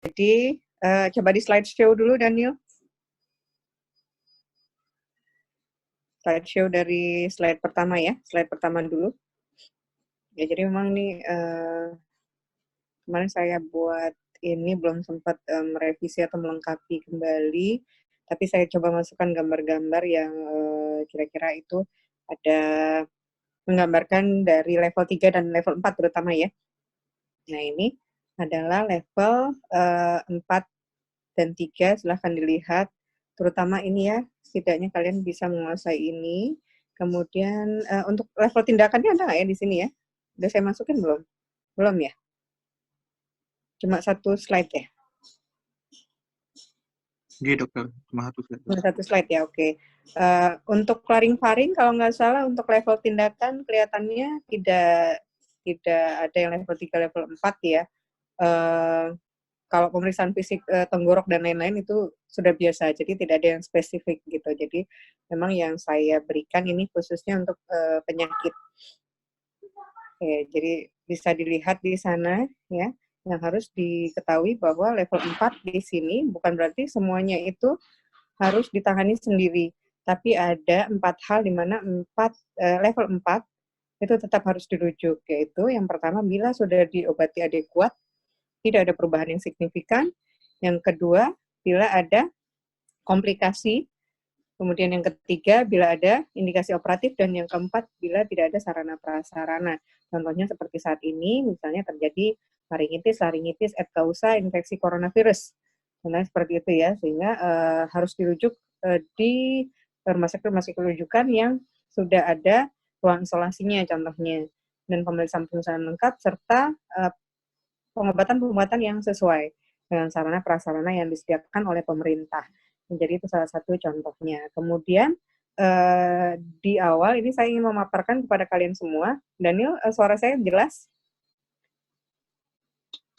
Jadi, coba di slideshow dulu, Daniel. Slideshow dari slide pertama ya, slide pertama dulu. Ya, jadi memang nih, kemarin saya buat ini belum sempat merevisi atau melengkapi kembali, tapi saya coba masukkan gambar-gambar yang kira-kira itu ada menggambarkan dari level 3 dan level 4 terutama ya. Nah, ini adalah level 4 dan 3, silahkan dilihat. Terutama ini ya, setidaknya kalian bisa menguasai ini. Kemudian untuk level tindakannya ada nggak ya di sini ya? Udah saya masukin belum? Belum ya? Cuma satu slide ya? Iya dokter, cuma satu slide. Cuma satu slide ya, oke. Untuk klaring-faring kalau nggak salah untuk level tindakan kelihatannya tidak ada yang level 3, level 4 ya. Kalau pemeriksaan fisik tenggorok dan lain-lain itu sudah biasa, jadi tidak ada yang spesifik gitu. Jadi memang yang saya berikan ini khususnya untuk penyakit. Oke, jadi bisa dilihat di sana ya. Yang harus diketahui bahwa level 4 di sini bukan berarti semuanya itu harus ditangani sendiri, tapi ada 4 hal di mana level 4 itu tetap harus dirujuk, yaitu yang pertama bila sudah diobati adekuat, tidak ada perubahan yang signifikan. Yang kedua, bila ada komplikasi. Kemudian yang ketiga, bila ada indikasi operatif. Dan yang keempat, bila tidak ada sarana prasarana. Contohnya seperti saat ini, misalnya terjadi laringitis, et causa, infeksi coronavirus. Contohnya seperti itu ya, sehingga harus dirujuk di rumah sakit rujukan yang sudah ada ruang isolasinya contohnya. Dan pemeriksaan lengkap, serta pengobatan-pengobatan yang sesuai dengan sarana prasarana yang disediakan oleh pemerintah. Jadi itu salah satu contohnya. Kemudian di awal ini saya ingin memaparkan kepada kalian semua. Daniel, suara saya jelas?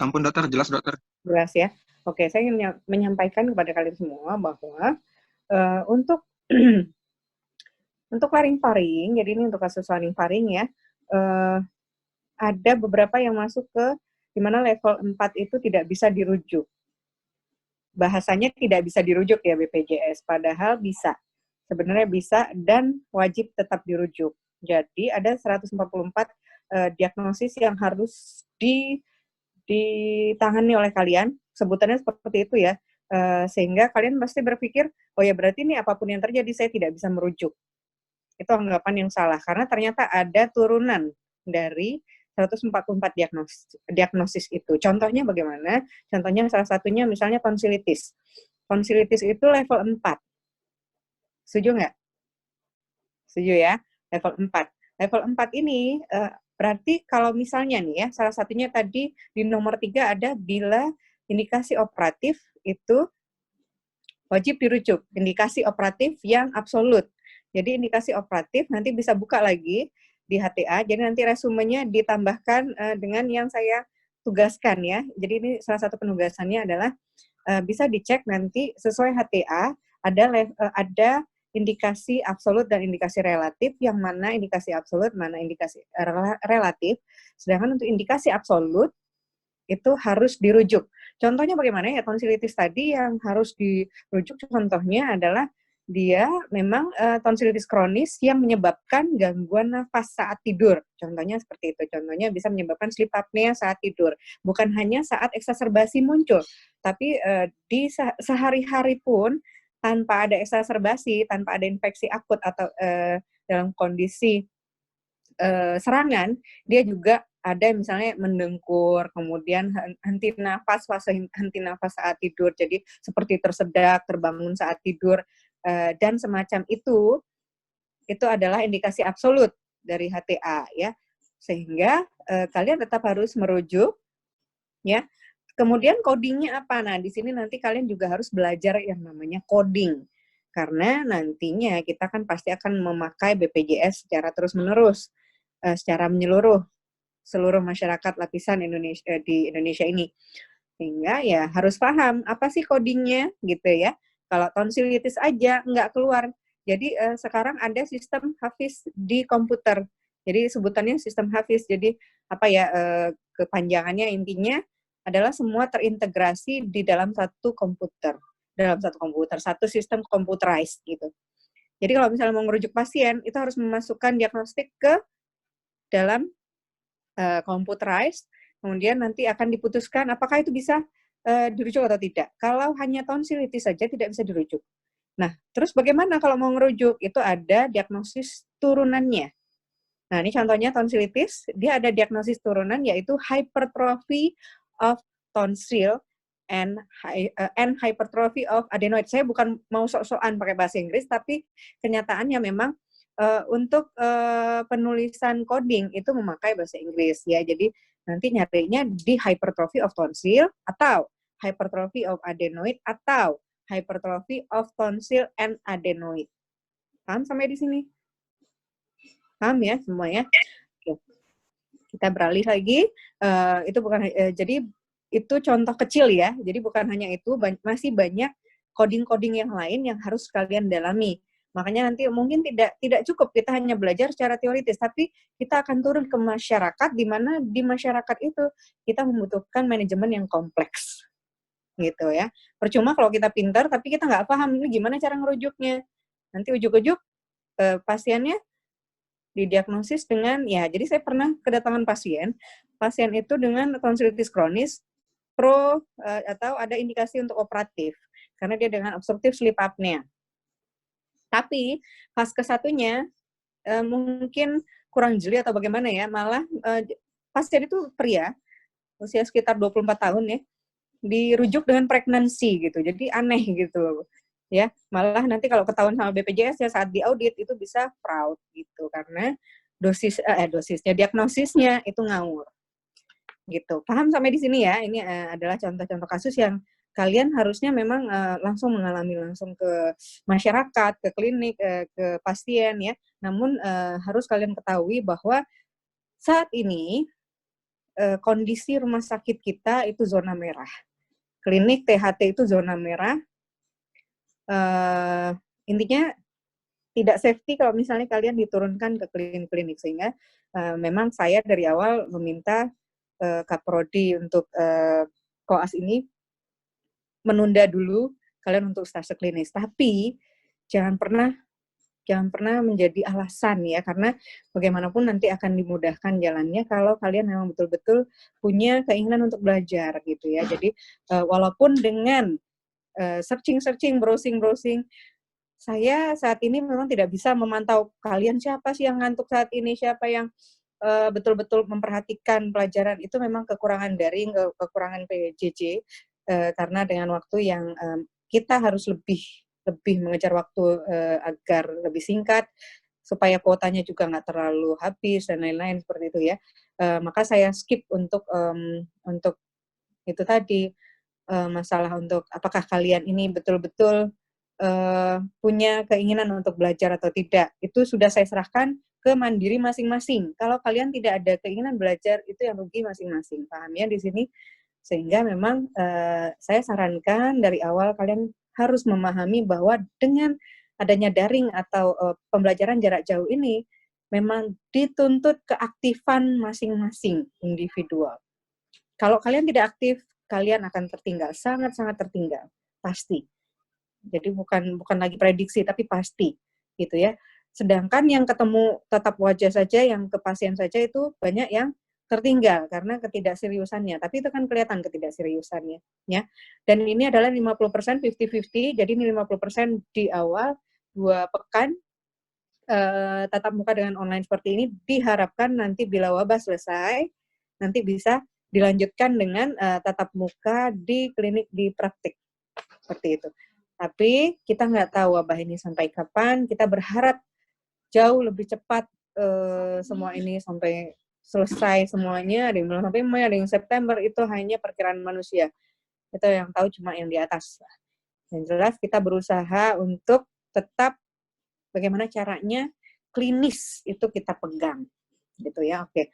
Ampun dokter, jelas dokter. Jelas ya. Oke, saya ingin menyampaikan kepada kalian semua bahwa untuk untuk laring-faring, jadi ini untuk kasus laring-faring ya, ada beberapa yang masuk ke di mana level 4 itu tidak bisa dirujuk. Bahasanya tidak bisa dirujuk ya BPJS, padahal bisa. Sebenarnya bisa dan wajib tetap dirujuk. Jadi ada 144 diagnosis yang harus ditangani oleh kalian, sebutannya seperti itu ya, sehingga kalian pasti berpikir, oh ya berarti ini apapun yang terjadi saya tidak bisa merujuk. Itu anggapan yang salah, karena ternyata ada turunan dari 144 diagnosis itu. Contohnya bagaimana? Contohnya salah satunya misalnya tonsilitis. Tonsilitis itu level 4. Setuju nggak? Setuju ya? Level 4. Level 4 ini berarti kalau misalnya nih ya, salah satunya tadi di nomor 3 ada bila indikasi operatif itu wajib dirujuk. Indikasi operatif yang absolut. Jadi indikasi operatif nanti bisa buka lagi di HTA. Jadi nanti resumenya ditambahkan dengan yang saya tugaskan ya. Jadi ini salah satu penugasannya adalah bisa dicek nanti sesuai HTA ada indikasi absolut dan indikasi relatif, yang mana indikasi absolut, mana indikasi relatif. Sedangkan untuk indikasi absolut itu harus dirujuk. Contohnya bagaimana ya, tonsilitis tadi yang harus dirujuk contohnya adalah dia memang tonsilitis kronis yang menyebabkan gangguan nafas saat tidur. Contohnya seperti itu. Contohnya bisa menyebabkan sleep apnea saat tidur. Bukan hanya saat eksaserbasi muncul, tapi di sehari-hari pun tanpa ada eksaserbasi, tanpa ada infeksi akut atau dalam kondisi serangan, dia juga ada misalnya mendengkur, kemudian henti nafas, fase henti nafas saat tidur, jadi seperti tersedak, terbangun saat tidur, dan semacam itu adalah indikasi absolut dari HTA ya, sehingga kalian tetap harus merujuk ya. Kemudian codingnya apa? Nah, di sini nanti kalian juga harus belajar yang namanya coding, karena nantinya kita kan pasti akan memakai BPJS secara terus-menerus, secara menyeluruh seluruh masyarakat lapisan Indonesia di Indonesia ini. Sehingga ya harus paham apa sih codingnya gitu ya. Kalau tonsilitis aja nggak keluar. Jadi sekarang ada sistem Hafiz di komputer. Jadi sebutannya sistem Hafiz. Jadi apa ya kepanjangannya intinya adalah semua terintegrasi di dalam satu komputer, satu sistem computerized gitu. Jadi kalau misalnya mau merujuk pasien, itu harus memasukkan diagnostik ke dalam computerized, kemudian nanti akan diputuskan apakah itu bisa dirujuk atau tidak. Kalau hanya tonsilitis saja tidak bisa dirujuk. Nah, terus bagaimana kalau mau merujuk? Itu ada diagnosis turunannya. Nah, ini contohnya tonsilitis, dia ada diagnosis turunan yaitu hypertrophy of tonsil and hypertrophy of adenoid. Saya bukan mau sok-sokan pakai bahasa Inggris, tapi kenyataannya memang untuk penulisan coding itu memakai bahasa Inggris ya. Jadi nanti nyarinya di hypertrophy of tonsil atau hypertrophy of adenoid atau hypertrophy of tonsil and adenoid. Paham sampai di sini? Paham ya semuanya? Kita beralih lagi, itu bukan jadi itu contoh kecil ya. Jadi bukan hanya itu, masih banyak coding-coding yang lain yang harus kalian dalami. Makanya nanti mungkin tidak cukup kita hanya belajar secara teoritis, tapi kita akan turun ke masyarakat, di mana di masyarakat itu kita membutuhkan manajemen yang kompleks, gitu ya. Percuma kalau kita pintar, tapi kita nggak paham ini gimana cara ngerujuknya. Nanti ujuk-ujuk pasiennya didiagnosis dengan, ya jadi saya pernah kedatangan pasien itu dengan tonsilitis kronis atau ada indikasi untuk operatif karena dia dengan obstructive sleep apnea. Tapi pas kesatunya mungkin kurang jeli atau bagaimana ya, malah pasien itu pria usia sekitar 24 tahun ya, dirujuk dengan pregnancy gitu. Jadi aneh gitu ya. Malah nanti kalau ketahuan sama BPJS ya saat diaudit itu bisa fraud gitu karena dosisnya diagnosisnya itu ngawur. Gitu. Paham sampai di sini ya? Ini adalah contoh-contoh kasus yang kalian harusnya memang langsung mengalami langsung ke masyarakat, ke klinik, ke pasien ya. Namun harus kalian ketahui bahwa saat ini kondisi rumah sakit kita itu zona merah. Klinik THT itu zona merah. Intinya tidak safety kalau misalnya kalian diturunkan ke klinik-klinik, sehingga memang saya dari awal meminta Kaprodi untuk koas ini menunda dulu kalian untuk stase klinis. Tapi jangan pernah menjadi alasan ya, karena bagaimanapun nanti akan dimudahkan jalannya kalau kalian memang betul-betul punya keinginan untuk belajar gitu ya. Jadi walaupun dengan searching, browsing, saya saat ini memang tidak bisa memantau kalian siapa sih yang ngantuk saat ini, siapa yang betul-betul memperhatikan pelajaran. Itu memang kekurangan daring, kekurangan PJJ, karena dengan waktu yang kita harus lebih mengejar waktu agar lebih singkat, supaya kuotanya juga nggak terlalu habis, dan lain-lain seperti itu ya. Maka saya skip untuk itu tadi, masalah untuk apakah kalian ini betul-betul punya keinginan untuk belajar atau tidak. Itu sudah saya serahkan ke mandiri masing-masing. Kalau kalian tidak ada keinginan belajar, itu yang rugi masing-masing. Paham ya di sini? Sehingga memang saya sarankan dari awal kalian harus memahami bahwa dengan adanya daring atau pembelajaran jarak jauh ini, memang dituntut keaktifan masing-masing individual. Kalau kalian tidak aktif, kalian akan tertinggal, sangat-sangat tertinggal, pasti. Jadi bukan lagi prediksi, tapi pasti, gitu ya. Sedangkan yang ketemu tatap wajah saja, yang ke pasien saja itu banyak yang tertinggal karena ketidakseriusannya. Tapi itu kan kelihatan ketidakseriusannya, ya. Dan ini adalah 50%, 50-50, jadi ini 50% di awal 2 pekan tatap muka dengan online seperti ini, diharapkan nanti bila wabah selesai, nanti bisa dilanjutkan dengan tatap muka di klinik, di praktik, seperti itu. Tapi kita nggak tahu wabah ini sampai kapan. Kita berharap jauh lebih cepat semua ini sampai selesai semuanya. Ada yang bilang sampai Mei, ada yang September. Itu hanya perkiraan manusia. Itu yang tahu cuma yang di atas. Yang jelas kita berusaha untuk tetap bagaimana caranya klinis itu kita pegang. Gitu ya, oke.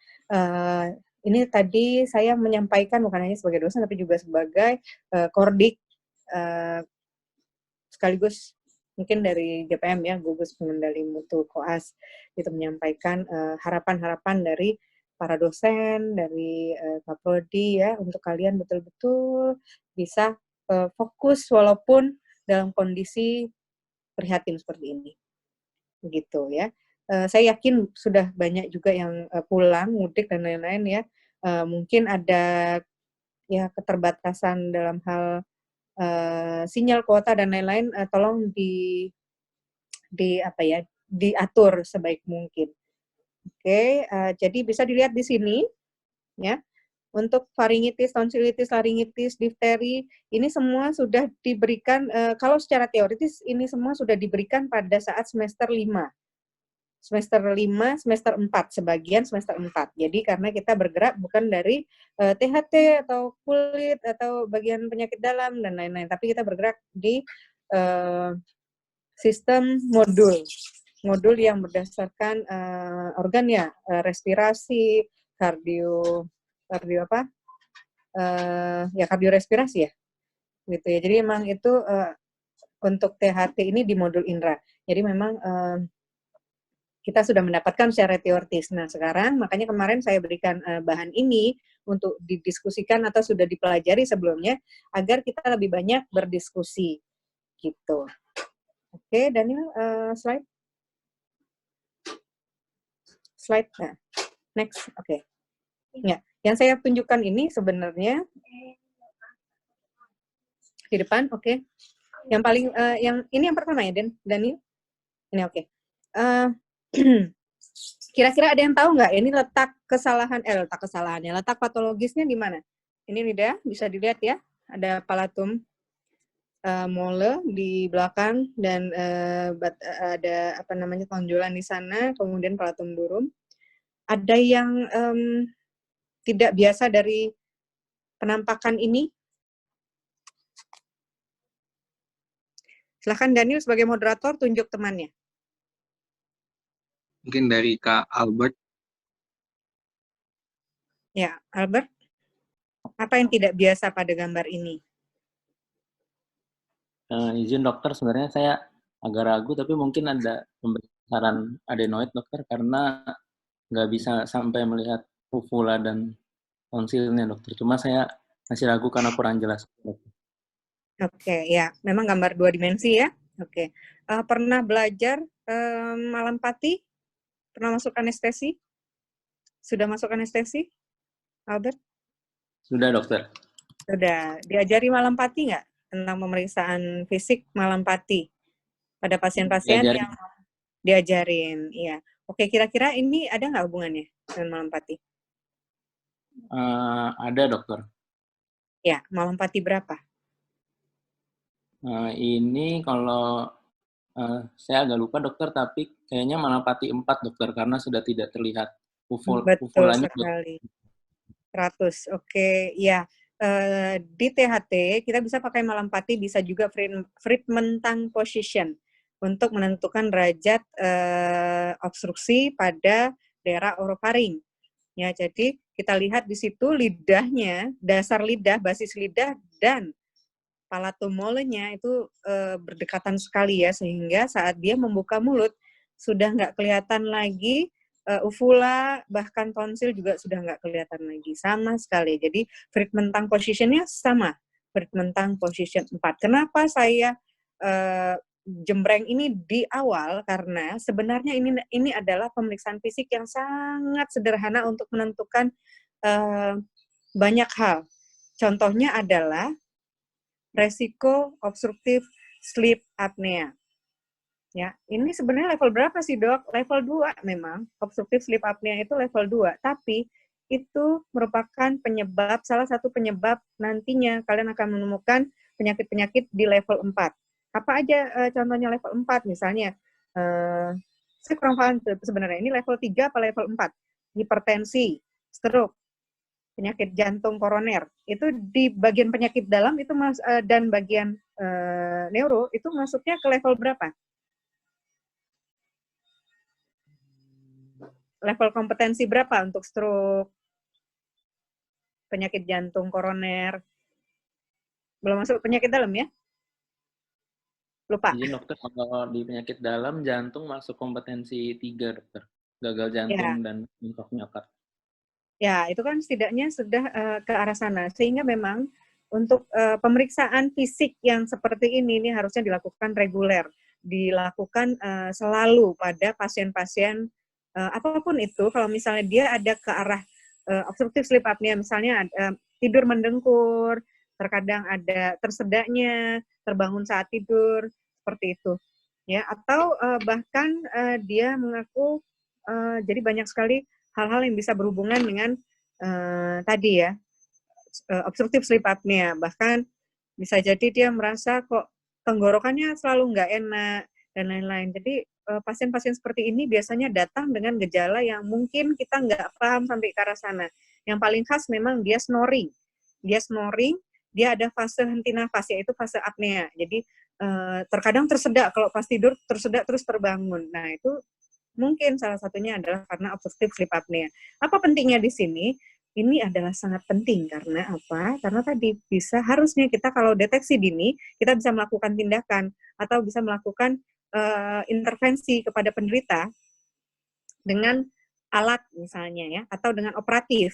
Ini tadi saya menyampaikan bukan hanya sebagai dosen, tapi juga sebagai kordik, sekaligus mungkin dari GPM ya, gugus pengendali mutu koas, itu menyampaikan harapan-harapan dari para dosen, dari Kaprodi ya, untuk kalian betul-betul bisa fokus walaupun dalam kondisi prihatin seperti ini. Begitu ya. Saya yakin sudah banyak juga yang pulang, mudik dan lain-lain ya. Mungkin ada ya keterbatasan dalam hal sinyal kuota dan lain-lain, tolong di apa ya, diatur sebaik mungkin. Oke, jadi bisa dilihat di sini ya. Untuk faringitis, tonsilitis, laringitis, difteri, ini semua sudah diberikan, kalau secara teoritis ini semua sudah diberikan pada saat semester 5. Semester 5, semester 4, sebagian semester 4. Jadi karena kita bergerak bukan dari THT atau kulit atau bagian penyakit dalam dan lain-lain, tapi kita bergerak di sistem modul yang berdasarkan organ ya, respirasi, kardio apa? Ya kardiorespirasi ya, gitu ya. Jadi memang itu untuk THT ini di modul indera. Jadi memang kita sudah mendapatkan secara teoritis. Nah, sekarang makanya kemarin saya berikan bahan ini untuk didiskusikan atau sudah dipelajari sebelumnya agar kita lebih banyak berdiskusi gitu. Oke, Daniel, slide. Nah, next. Oke. Ya, yang saya tunjukkan ini sebenarnya di depan, oke. Yang paling yang ini yang pertama ya, Daniel. Ini oke. Kira-kira ada yang tahu nggak ini letak kesalahannya, letak patologisnya di mana? Ini Nida, bisa dilihat ya, ada palatum mole di belakang dan ada apa namanya tonjolan di sana, kemudian palatum durum. Ada yang tidak biasa dari penampakan ini? Silahkan Daniel sebagai moderator tunjuk temannya. Mungkin dari Kak Albert. Ya, Albert. Apa yang tidak biasa pada gambar ini? Izin dokter, sebenarnya saya agak ragu, tapi mungkin ada pembesaran adenoid dokter, karena nggak bisa sampai melihat uvula dan tonsilnya dokter. Cuma saya masih ragu karena kurang jelas. Oke, ya, memang gambar 2 dimensi ya. Oke, pernah belajar malam pati? Pernah masuk anestesi? Sudah masuk anestesi, Albert? Sudah dokter. Sudah. Diajari malam pati nggak tentang pemeriksaan fisik malam pati pada pasien-pasien yang diajarin? Iya. Oke, kira-kira ini ada nggak hubungannya dengan malam pati? Ada dokter. Ya, malam pati berapa? Ini kalau saya agak lupa dokter, tapi kayaknya malam pati 4 dokter, karena sudah tidak terlihat Betul uvulanya. sekali. 100, oke. Ya, di THT kita bisa pakai malam pati, bisa juga Friedman tongue position untuk menentukan derajat obstruksi pada daerah orofaring. Ya, jadi kita lihat di situ lidahnya, dasar lidah, basis lidah dan palatum molenya itu berdekatan sekali ya, sehingga saat dia membuka mulut sudah nggak kelihatan lagi uvula, bahkan tonsil juga sudah nggak kelihatan lagi sama sekali. Jadi Friedman tongue position-nya sama, Friedman tongue position 4. Kenapa saya jembreng ini di awal? Karena sebenarnya ini adalah pemeriksaan fisik yang sangat sederhana untuk menentukan banyak hal. Contohnya adalah resiko obstruktif sleep apnea. Ya, ini sebenarnya level berapa sih, Dok? Level 2 memang. Obstruktif sleep apnea itu level 2, tapi itu merupakan penyebab, salah satu penyebab nantinya kalian akan menemukan penyakit-penyakit di level 4. Apa aja contohnya level 4? Misalnya, saya kurang paham sebenarnya, ini level 3 apa level 4? Hipertensi, stroke, penyakit jantung koroner, itu di bagian penyakit dalam itu dan bagian neuro itu masuknya ke level berapa? Level kompetensi berapa untuk stroke, penyakit jantung koroner? Belum masuk penyakit dalam ya? Lupa. Izin dokter, kalau di penyakit dalam jantung masuk kompetensi 3 dokter, gagal jantung dan bengkak miokard. Ya, itu kan setidaknya sudah ke arah sana. Sehingga memang untuk pemeriksaan fisik yang seperti ini harusnya dilakukan reguler, dilakukan selalu pada pasien-pasien apapun itu. Kalau misalnya dia ada ke arah obstruktif sleep apnea, misalnya tidur mendengkur, terkadang ada tersedaknya, terbangun saat tidur, seperti itu. Ya, atau bahkan dia mengaku jadi banyak sekali hal-hal yang bisa berhubungan dengan tadi ya, obstruktif sleep apnea. Bahkan bisa jadi dia merasa kok tenggorokannya selalu nggak enak dan lain-lain. Jadi pasien-pasien seperti ini biasanya datang dengan gejala yang mungkin kita nggak paham sampai ke arah sana. Yang paling khas memang dia snoring. Dia snoring, dia ada fase henti nafas, yaitu fase apnea. Jadi terkadang tersedak, kalau pas tidur tersedak terus terbangun. Nah, itu mungkin salah satunya adalah karena obstruktif sleep apnea. Apa pentingnya di sini? Ini adalah sangat penting karena apa? Karena tadi harusnya kita kalau deteksi dini, kita bisa melakukan tindakan atau bisa melakukan intervensi kepada penderita dengan alat misalnya ya, atau dengan operatif.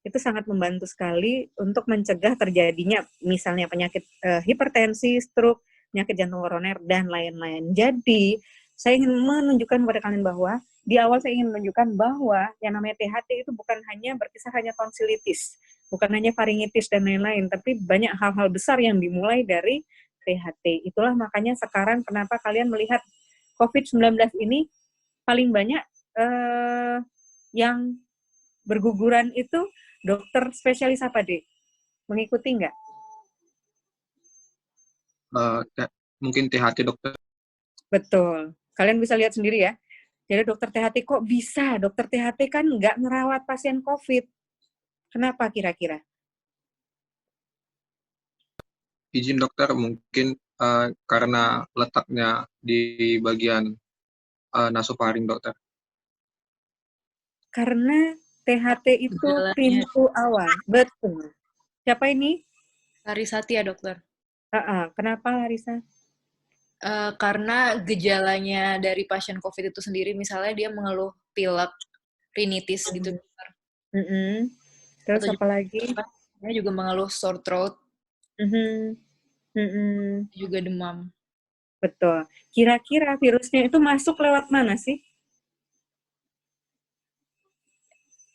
Itu sangat membantu sekali untuk mencegah terjadinya misalnya penyakit hipertensi, stroke, penyakit jantung koroner, dan lain-lain. Jadi, saya ingin menunjukkan kepada kalian bahwa di awal saya ingin menunjukkan bahwa yang namanya THT itu bukan hanya berkisar hanya tonsilitis, bukan hanya faringitis dan lain-lain, tapi banyak hal-hal besar yang dimulai dari THT. Itulah makanya sekarang kenapa kalian melihat COVID-19 ini paling banyak yang berguguran itu dokter spesialis apa, Dek? Mengikuti nggak? Mungkin THT dokter. Betul. Kalian bisa lihat sendiri ya. Jadi dokter THT kok bisa? Dokter THT kan nggak merawat pasien COVID. Kenapa kira-kira? Izin dokter, mungkin karena letaknya di bagian nasofaring dokter. Karena THT itu Gejalanya. pintu awal. Betul. Siapa ini? Larisati ya dokter. Kenapa Larisa? Karena gejalanya dari pasien COVID itu sendiri, misalnya dia mengeluh pilek, rinitis gitu dokter. Terus Atau apa lagi? Dia juga mengeluh sore throat, juga demam. Betul. Kira-kira virusnya itu masuk lewat mana sih?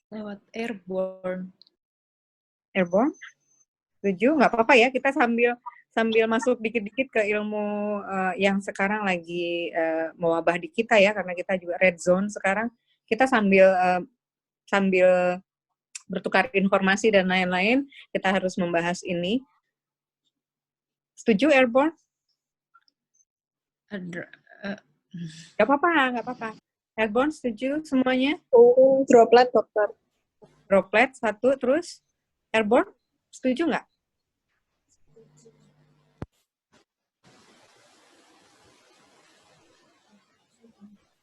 Lewat airborne. Airborne? Setuju? Nggak apa-apa ya, kita sambil masuk dikit-dikit ke ilmu yang sekarang lagi mewabah di kita ya, karena kita juga red zone sekarang. Kita sambil bertukar informasi dan lain-lain, kita harus membahas ini. Setuju airborne? Nggak apa-apa. Airborne setuju semuanya? Droplet, dokter. Droplet, satu, terus airborne, setuju nggak?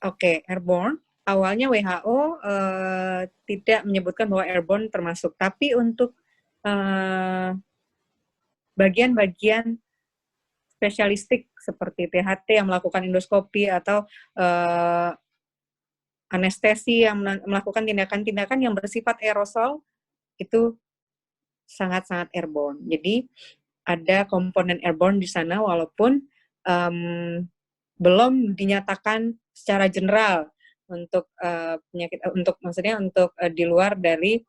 Oke, airborne. Awalnya WHO tidak menyebutkan bahwa airborne termasuk, tapi untuk bagian-bagian spesialistik seperti THT yang melakukan endoskopi atau anestesi yang melakukan tindakan-tindakan yang bersifat aerosol, itu sangat-sangat airborne. Jadi ada komponen airborne di sana walaupun belum dinyatakan secara general untuk penyakit, maksudnya untuk di luar dari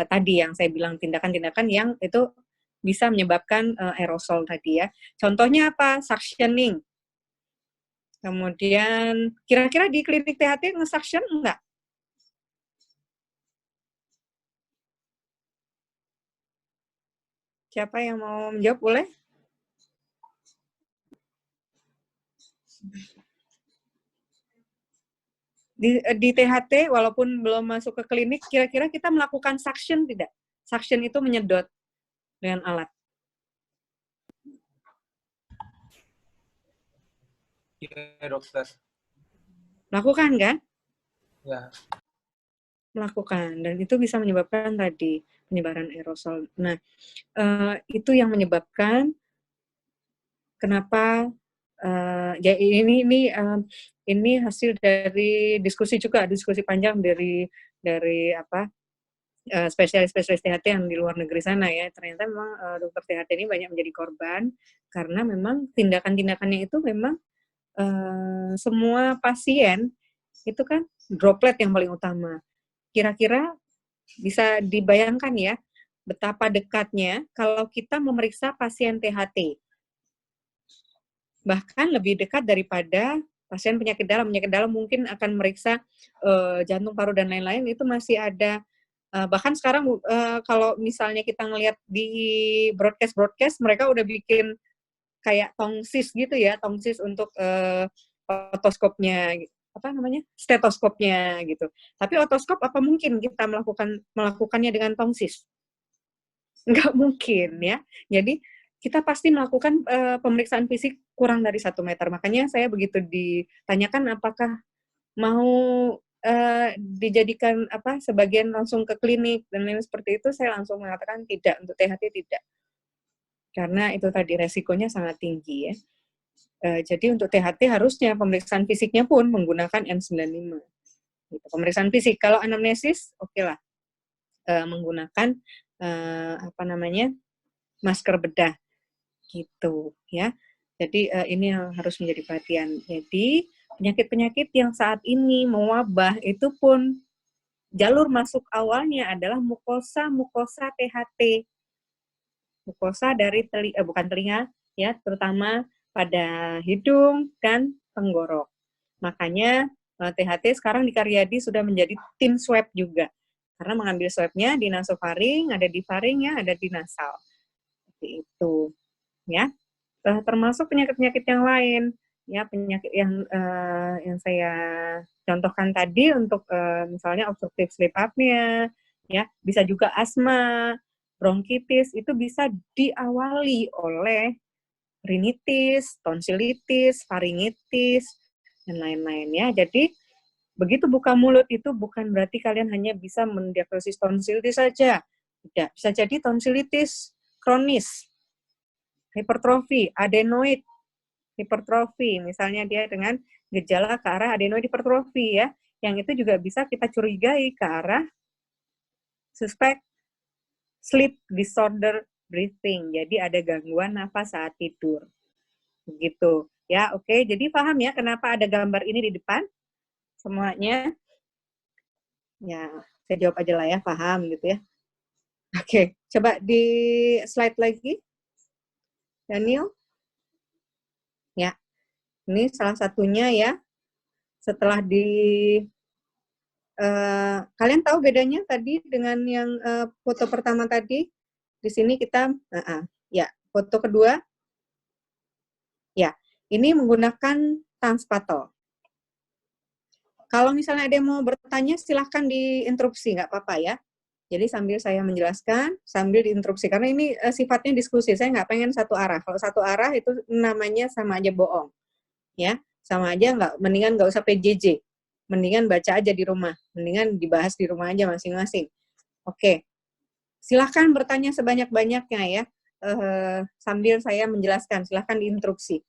tadi yang saya bilang tindakan-tindakan yang itu bisa menyebabkan aerosol tadi ya. Contohnya apa? Suctioning. Kemudian kira-kira di klinik THT nge-suction enggak? Siapa yang mau menjawab, boleh? Di THT, walaupun belum masuk ke klinik, kira-kira kita melakukan suction tidak? Suction itu menyedot dengan alat. Iya dokter. Lakukan kan? Ya. Melakukan, dan itu bisa menyebabkan tadi penyebaran aerosol. Nah, itu yang menyebabkan kenapa ya ini hasil dari diskusi juga, diskusi panjang dari spesialis-spesialis THT yang di luar negeri sana ya, ternyata memang dokter THT ini banyak menjadi korban karena memang tindakan-tindakannya itu memang semua pasien itu kan droplet yang paling utama. Kira-kira bisa dibayangkan ya betapa dekatnya kalau kita memeriksa pasien THT. Bahkan lebih dekat daripada pasien penyakit dalam. Penyakit dalam mungkin akan meriksa jantung, paru, dan lain-lain, itu masih ada. Bahkan sekarang kalau misalnya kita ngelihat di broadcast, mereka udah bikin kayak tongsis gitu ya, tongsis untuk otoskopnya, stetoskopnya gitu. Tapi otoskop apa mungkin kita melakukannya dengan tongsis? Nggak mungkin ya. Jadi kita pasti melakukan pemeriksaan fisik kurang dari 1 meter. Makanya saya begitu ditanyakan apakah mau dijadikan sebagian langsung ke klinik dan lain seperti itu, saya langsung mengatakan tidak, untuk THT tidak. Karena itu tadi resikonya sangat tinggi ya. Jadi untuk THT harusnya pemeriksaan fisiknya pun menggunakan N95. Gitu. Pemeriksaan fisik. Kalau anamnesis, oke lah. Menggunakan masker bedah. Gitu ya. Jadi ini yang harus menjadi perhatian. Jadi penyakit-penyakit yang saat ini mewabah itu pun jalur masuk awalnya adalah mukosa THT. Mukosa dari bukan telinga ya, terutama pada hidung dan tenggorok. Makanya THT sekarang di Karyadi sudah menjadi tim swab juga. Karena mengambil swabnya di nasofaring, ada di faring ya, ada di nasal. Seperti itu. Ya. Termasuk penyakit-penyakit yang lain. Ya, penyakit yang saya contohkan tadi untuk misalnya obstructive sleep apnea, ya, bisa juga asma, bronkitis, itu bisa diawali oleh rinitis, tonsilitis, faringitis, dan lain-lain ya. Jadi begitu buka mulut itu bukan berarti kalian hanya bisa mendiagnosis tonsilitis saja. Tidak, bisa jadi tonsilitis kronis, hipertrofi, adenoid hipertrofi, misalnya dia dengan gejala ke arah adenoid hipertrofi ya, yang itu juga bisa kita curigai ke arah suspek sleep disorder breathing, jadi ada gangguan nafas saat tidur, begitu ya. Oke, jadi paham ya kenapa ada gambar ini di depan semuanya? Ya, saya jawab aja lah ya, paham gitu ya. Oke, coba di slide lagi, Daniel. Ya, ini salah satunya ya. Setelah kalian tahu bedanya tadi dengan yang foto pertama tadi? Di sini kita, ya, foto kedua. Ya, ini menggunakan transpatol. Kalau misalnya ada yang mau bertanya, silahkan diinterupsi, nggak apa-apa ya. Jadi sambil saya menjelaskan, sambil diinterupsi. Karena ini sifatnya diskusi, saya nggak pengen satu arah. Kalau satu arah itu namanya sama aja bohong. Ya, sama aja mendingan nggak usah PJJ. Mendingan baca aja di rumah. Mendingan dibahas di rumah aja masing-masing. Oke, silahkan bertanya sebanyak-banyaknya ya. Sambil saya menjelaskan, silahkan diinterupsi.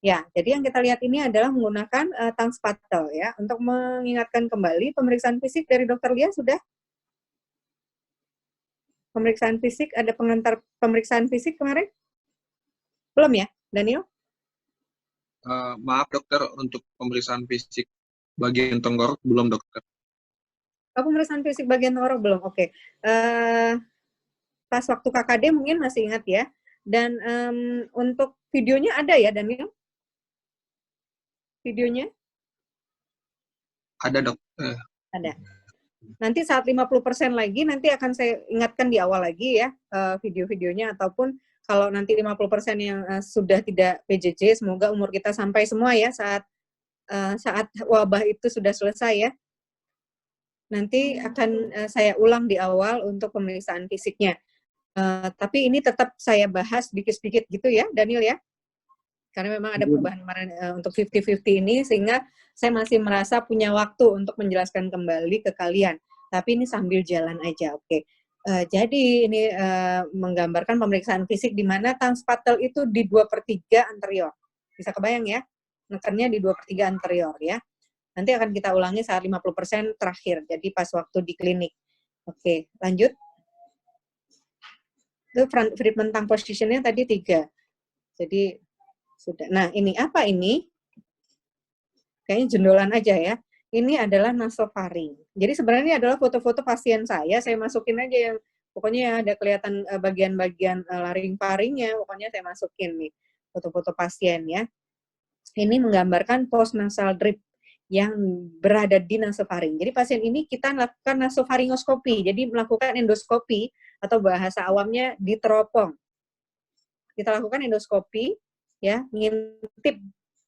Ya, jadi yang kita lihat ini adalah menggunakan transpatol ya. Untuk mengingatkan kembali, pemeriksaan fisik dari Dr. Lia sudah? Pemeriksaan fisik, ada pengantar pemeriksaan fisik kemarin? Belum ya, Daniel? Maaf dokter, untuk pemeriksaan fisik bagian tenggorok belum dokter. Pemeriksaan fisik bagian tenggorok belum, oke. Pas waktu KKD mungkin masih ingat ya. Dan untuk videonya ada ya, Daniel? Videonya? Ada dok. Ada. Nanti saat 50% lagi, nanti akan saya ingatkan di awal lagi ya, video-videonya, ataupun kalau nanti 50% yang sudah tidak PJJ, semoga umur kita sampai semua ya saat wabah itu sudah selesai ya. Nanti akan saya ulang di awal untuk pemeriksaan fisiknya. Tapi ini tetap saya bahas sedikit-sedikit gitu ya, Daniel ya. Karena memang ada perubahan kemarin untuk 50-50 ini, sehingga saya masih merasa punya waktu untuk menjelaskan kembali ke kalian. Tapi ini sambil jalan aja, oke. Jadi ini menggambarkan pemeriksaan fisik di mana transpatol itu di 2/3 anterior. Bisa kebayang ya? Nekennya di 2/3 anterior ya. Nanti akan kita ulangi saat 50% terakhir, jadi pas waktu di klinik. Oke, lanjut. Itu treatment tongue position-nya tadi 3. Jadi sudah. Nah, ini apa ini? Kayaknya jendolan aja ya. Ini adalah nasofaring. Jadi sebenarnya ini adalah foto-foto pasien saya masukin aja yang pokoknya ada kelihatan bagian-bagian laring-faringnya, pokoknya saya masukin nih foto-foto pasien ya. Ini menggambarkan postnasal drip yang berada di nasofaring. Jadi pasien ini kita lakukan nasofaringoskopi, jadi melakukan endoskopi atau bahasa awamnya diteropong. Kita lakukan endoskopi, ya, ngintip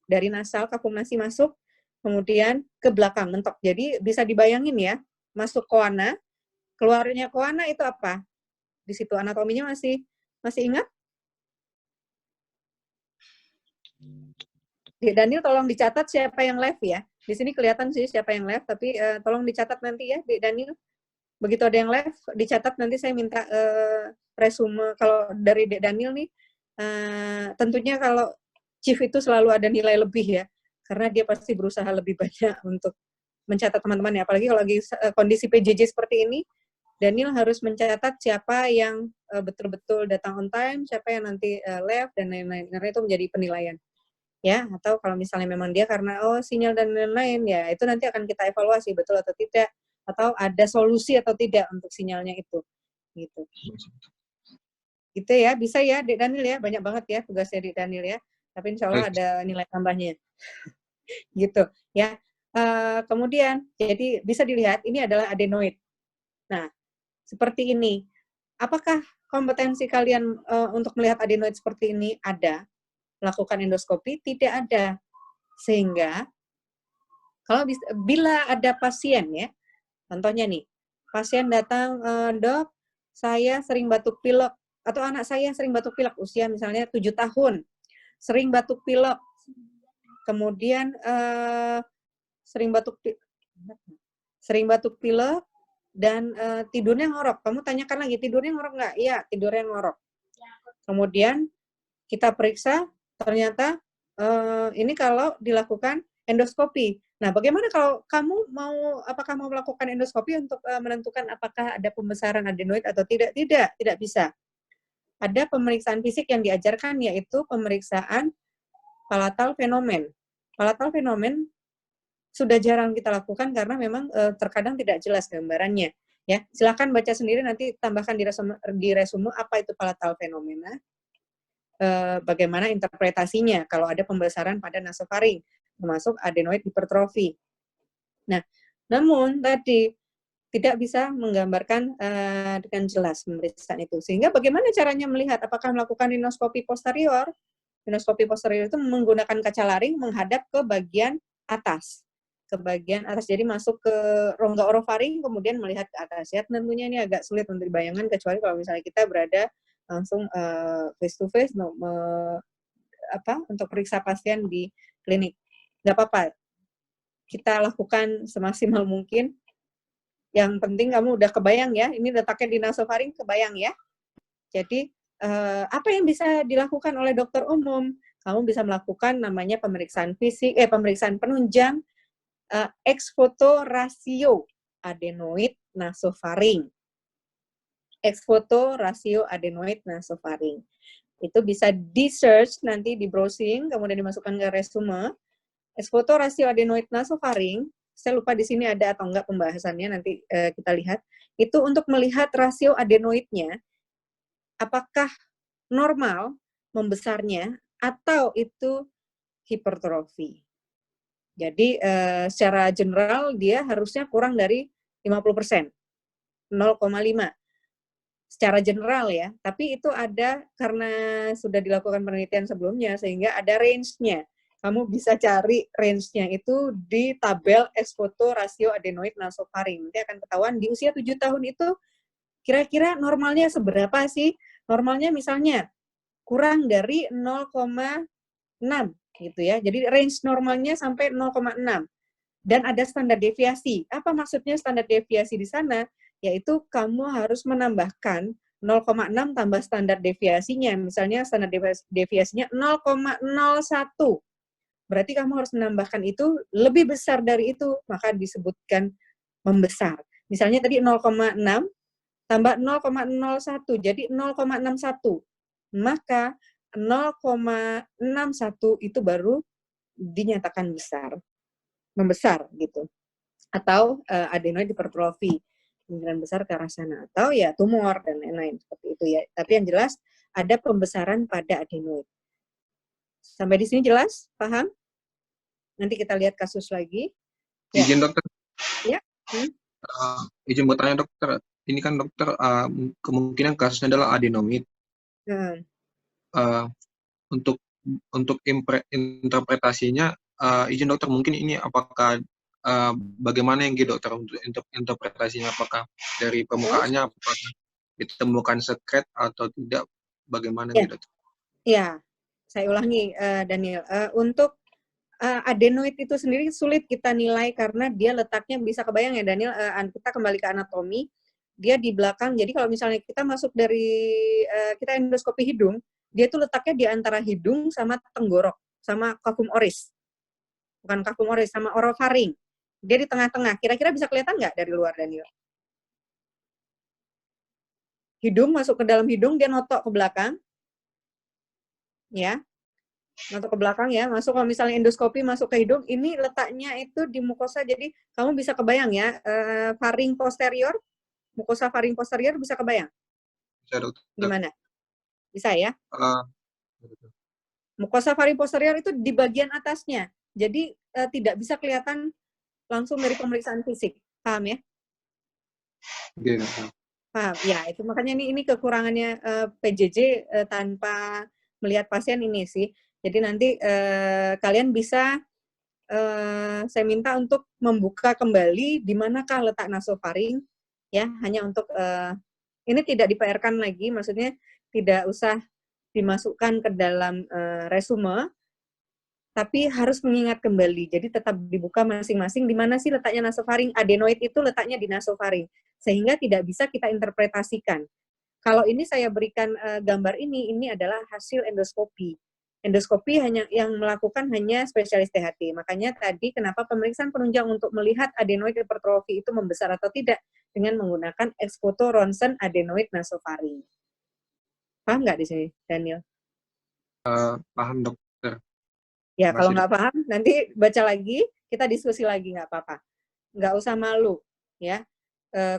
dari nasal, kapung nasi masuk, kemudian ke belakang, mentok. Jadi bisa dibayangin ya, masuk koana, keluarnya koana itu apa? Di situ anatominya masih ingat? Daniel tolong dicatat siapa yang left ya. Di sini kelihatan sih siapa yang left, tapi tolong dicatat nanti ya, Daniel. Begitu ada yang left, dicatat nanti saya minta resume. Kalau dari Daniel nih, tentunya kalau chief itu selalu ada nilai lebih ya, karena dia pasti berusaha lebih banyak untuk mencatat teman-teman ya. Apalagi kalau lagi kondisi PJJ seperti ini, Daniel harus mencatat siapa yang betul-betul datang on time, siapa yang nanti left, dan lain-lain. Karena itu menjadi penilaian. Ya, atau kalau misalnya memang dia karena sinyal dan lain-lain, ya itu nanti akan kita evaluasi betul atau tidak, atau ada solusi atau tidak untuk sinyalnya itu. Gitu. Gitu ya, bisa ya Dek Daniel ya, banyak banget ya tugasnya Dek Daniel ya. Tapi insya Allah ada nilai tambahnya. Gitu ya. Kemudian, jadi bisa dilihat ini adalah adenoid. Nah, seperti ini. Apakah kompetensi kalian untuk melihat adenoid seperti ini ada? Melakukan endoskopi? Tidak ada. Sehingga, kalau bila ada pasien ya, contohnya nih, pasien datang, dok, saya sering batuk pilek, atau anak saya sering batuk pilek, usia misalnya 7 tahun, sering batuk pilek, kemudian sering batuk pilek, dan tidurnya ngorok. Kamu tanyakan lagi, tidurnya ngorok nggak? Iya, tidurnya ngorok. Kemudian kita periksa, ternyata ini kalau dilakukan endoskopi. Nah, bagaimana kalau kamu apakah mau melakukan endoskopi untuk menentukan apakah ada pembesaran adenoid atau tidak? Tidak bisa. Ada pemeriksaan fisik yang diajarkan, yaitu pemeriksaan palatal fenomen. Palatal fenomen sudah jarang kita lakukan karena memang terkadang tidak jelas gambarannya. Ya, silakan baca sendiri, nanti tambahkan di resume apa itu palatal fenomena. Bagaimana interpretasinya kalau ada pembesaran pada nasofaring, termasuk adenoid hipertrofi. Nah, namun tadi tidak bisa menggambarkan dengan jelas pemeriksaan itu. Sehingga bagaimana caranya melihat apakah melakukan rinoskopi posterior? Rinoskopi posterior itu menggunakan kaca laring menghadap ke bagian atas. Jadi masuk ke rongga orofaring, kemudian melihat ke atas. Ya, tentunya ini agak sulit untuk dibayangkan, kecuali kalau misalnya kita berada langsung face to face untuk periksa pasien di klinik. Nggak apa-apa, kita lakukan semaksimal mungkin. Yang penting kamu udah kebayang ya, ini letaknya di nasofaring, kebayang ya. Jadi apa yang bisa dilakukan oleh dokter umum? Kamu bisa melakukan namanya pemeriksaan fisik, pemeriksaan penunjang ex foto rasio adenoid nasofaring. Ex foto rasio adenoid nasofaring. Itu bisa di-search nanti, di browsing, kemudian dimasukkan ke resume. Ex foto rasio adenoid nasofaring, saya lupa di sini ada atau enggak pembahasannya, nanti kita lihat. Itu untuk melihat rasio adenoidnya, apakah normal membesarnya atau itu hipertrofi. Jadi secara general dia harusnya kurang dari 50%, 0,5. Secara general ya, tapi itu ada karena sudah dilakukan penelitian sebelumnya, sehingga ada range-nya. Kamu bisa cari range-nya itu di tabel ex foto rasio adenoid nasofaring. Nanti akan ketahuan di usia 7 tahun itu kira-kira normalnya seberapa sih? Normalnya misalnya kurang dari 0,6 gitu ya. Jadi range normalnya sampai 0,6. Dan ada standar deviasi. Apa maksudnya standar deviasi di sana? Yaitu kamu harus menambahkan 0,6 tambah standar deviasinya. Misalnya standar deviasinya 0,01. Berarti kamu harus menambahkan itu lebih besar dari itu, maka disebutkan membesar. Misalnya tadi 0,6 tambah 0,01, jadi 0,61. Maka 0,61 itu baru dinyatakan besar, membesar gitu. Atau adenoid hipertrofi, kemungkinan besar ke arah sana. Atau ya tumor dan lain-lain seperti itu ya. Tapi yang jelas ada pembesaran pada adenoid. Sampai di sini jelas? Paham? Nanti kita lihat kasus lagi. Ya. Izin dokter. Ya. Izin bertanya dokter. Ini kan dokter kemungkinan kasusnya adalah adenoid. Untuk interpretasinya, izin dokter mungkin ini apakah bagaimana yang dokter untuk interpretasinya, apakah dari permukaannya apakah ditemukan sekret atau tidak, bagaimana ya. dokter? Ya, saya ulangi Daniel. Untuk adenoid itu sendiri sulit kita nilai karena dia letaknya bisa kebayang ya Daniel, kita kembali ke anatomi, dia di belakang. Jadi kalau misalnya kita masuk dari kita endoskopi hidung, dia itu letaknya di antara hidung sama tenggorok, sama kafum oris. Bukan kafum oris, sama orofaring. Dia di tengah-tengah. Kira-kira bisa kelihatan nggak dari luar, Daniel? Hidung masuk ke dalam hidung, dia notok ke belakang. Ya. Notok ke belakang ya. Masuk kalau misalnya endoskopi masuk ke hidung, ini letaknya itu di mukosa. Jadi kamu bisa kebayang ya, faring posterior, mukosa faring posterior bisa kebayang? Bisa, dokter. Gimana? Bisa ya? Mukosa faring posterior itu di bagian atasnya. Jadi tidak bisa kelihatan langsung dari pemeriksaan fisik. Paham ya? Paham. Ya, itu makanya ini kekurangannya PJJ tanpa melihat pasien ini sih. Jadi nanti kalian bisa saya minta untuk membuka kembali di manakah letak nasofaring ya, hanya untuk ini tidak di-PR-kan lagi, maksudnya tidak usah dimasukkan ke dalam resume, tapi harus mengingat kembali. Jadi tetap dibuka masing-masing di mana sih letaknya nasofaring. Adenoid itu letaknya di nasofaring, sehingga tidak bisa kita interpretasikan. Kalau ini saya berikan gambar ini adalah hasil endoskopi. Endoskopi hanya yang melakukan hanya spesialis THT. Makanya tadi kenapa pemeriksaan penunjang untuk melihat adenoid hipertrofi itu membesar atau tidak dengan menggunakan ex foto ronsen adenoid nasofaring. Paham nggak di sini, Daniel? Paham, dokter. Ya, kalau nggak paham, nanti baca lagi, kita diskusi lagi, nggak apa-apa. Nggak usah malu, ya.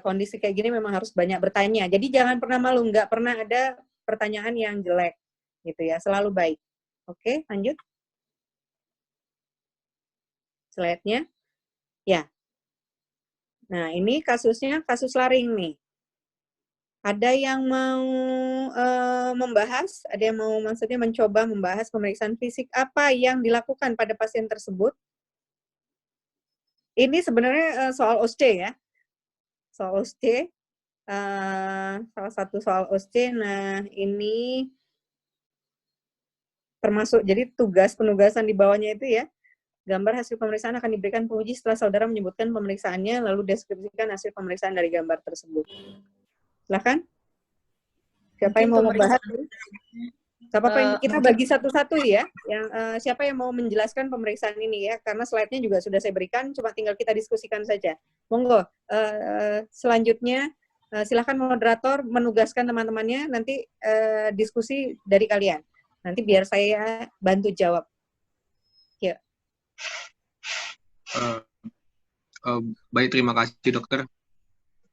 Kondisi kayak gini memang harus banyak bertanya. Jadi jangan pernah malu, nggak pernah ada pertanyaan yang jelek, gitu ya. Selalu baik. Oke, lanjut. Slide-nya. Ya. Nah, ini kasusnya kasus laring nih. Ada yang mau membahas, ada yang mau maksudnya mencoba membahas pemeriksaan fisik apa yang dilakukan pada pasien tersebut. Ini sebenarnya soal OSCE ya. Soal OSCE, salah satu soal OSCE. Nah, ini termasuk, jadi tugas penugasan di bawahnya itu ya, gambar hasil pemeriksaan akan diberikan penguji setelah saudara menyebutkan pemeriksaannya, lalu deskripsikan hasil pemeriksaan dari gambar tersebut. Silakan. Siapa yang mau membahas? Kita bagi satu-satu ya. Yang siapa yang mau menjelaskan pemeriksaan ini ya? Karena slide-nya juga sudah saya berikan, cuma tinggal kita diskusikan saja. Monggo. Selanjutnya, silakan moderator menugaskan teman-temannya. Nanti diskusi dari kalian. Nanti biar saya bantu jawab. Ya. Baik, terima kasih dokter.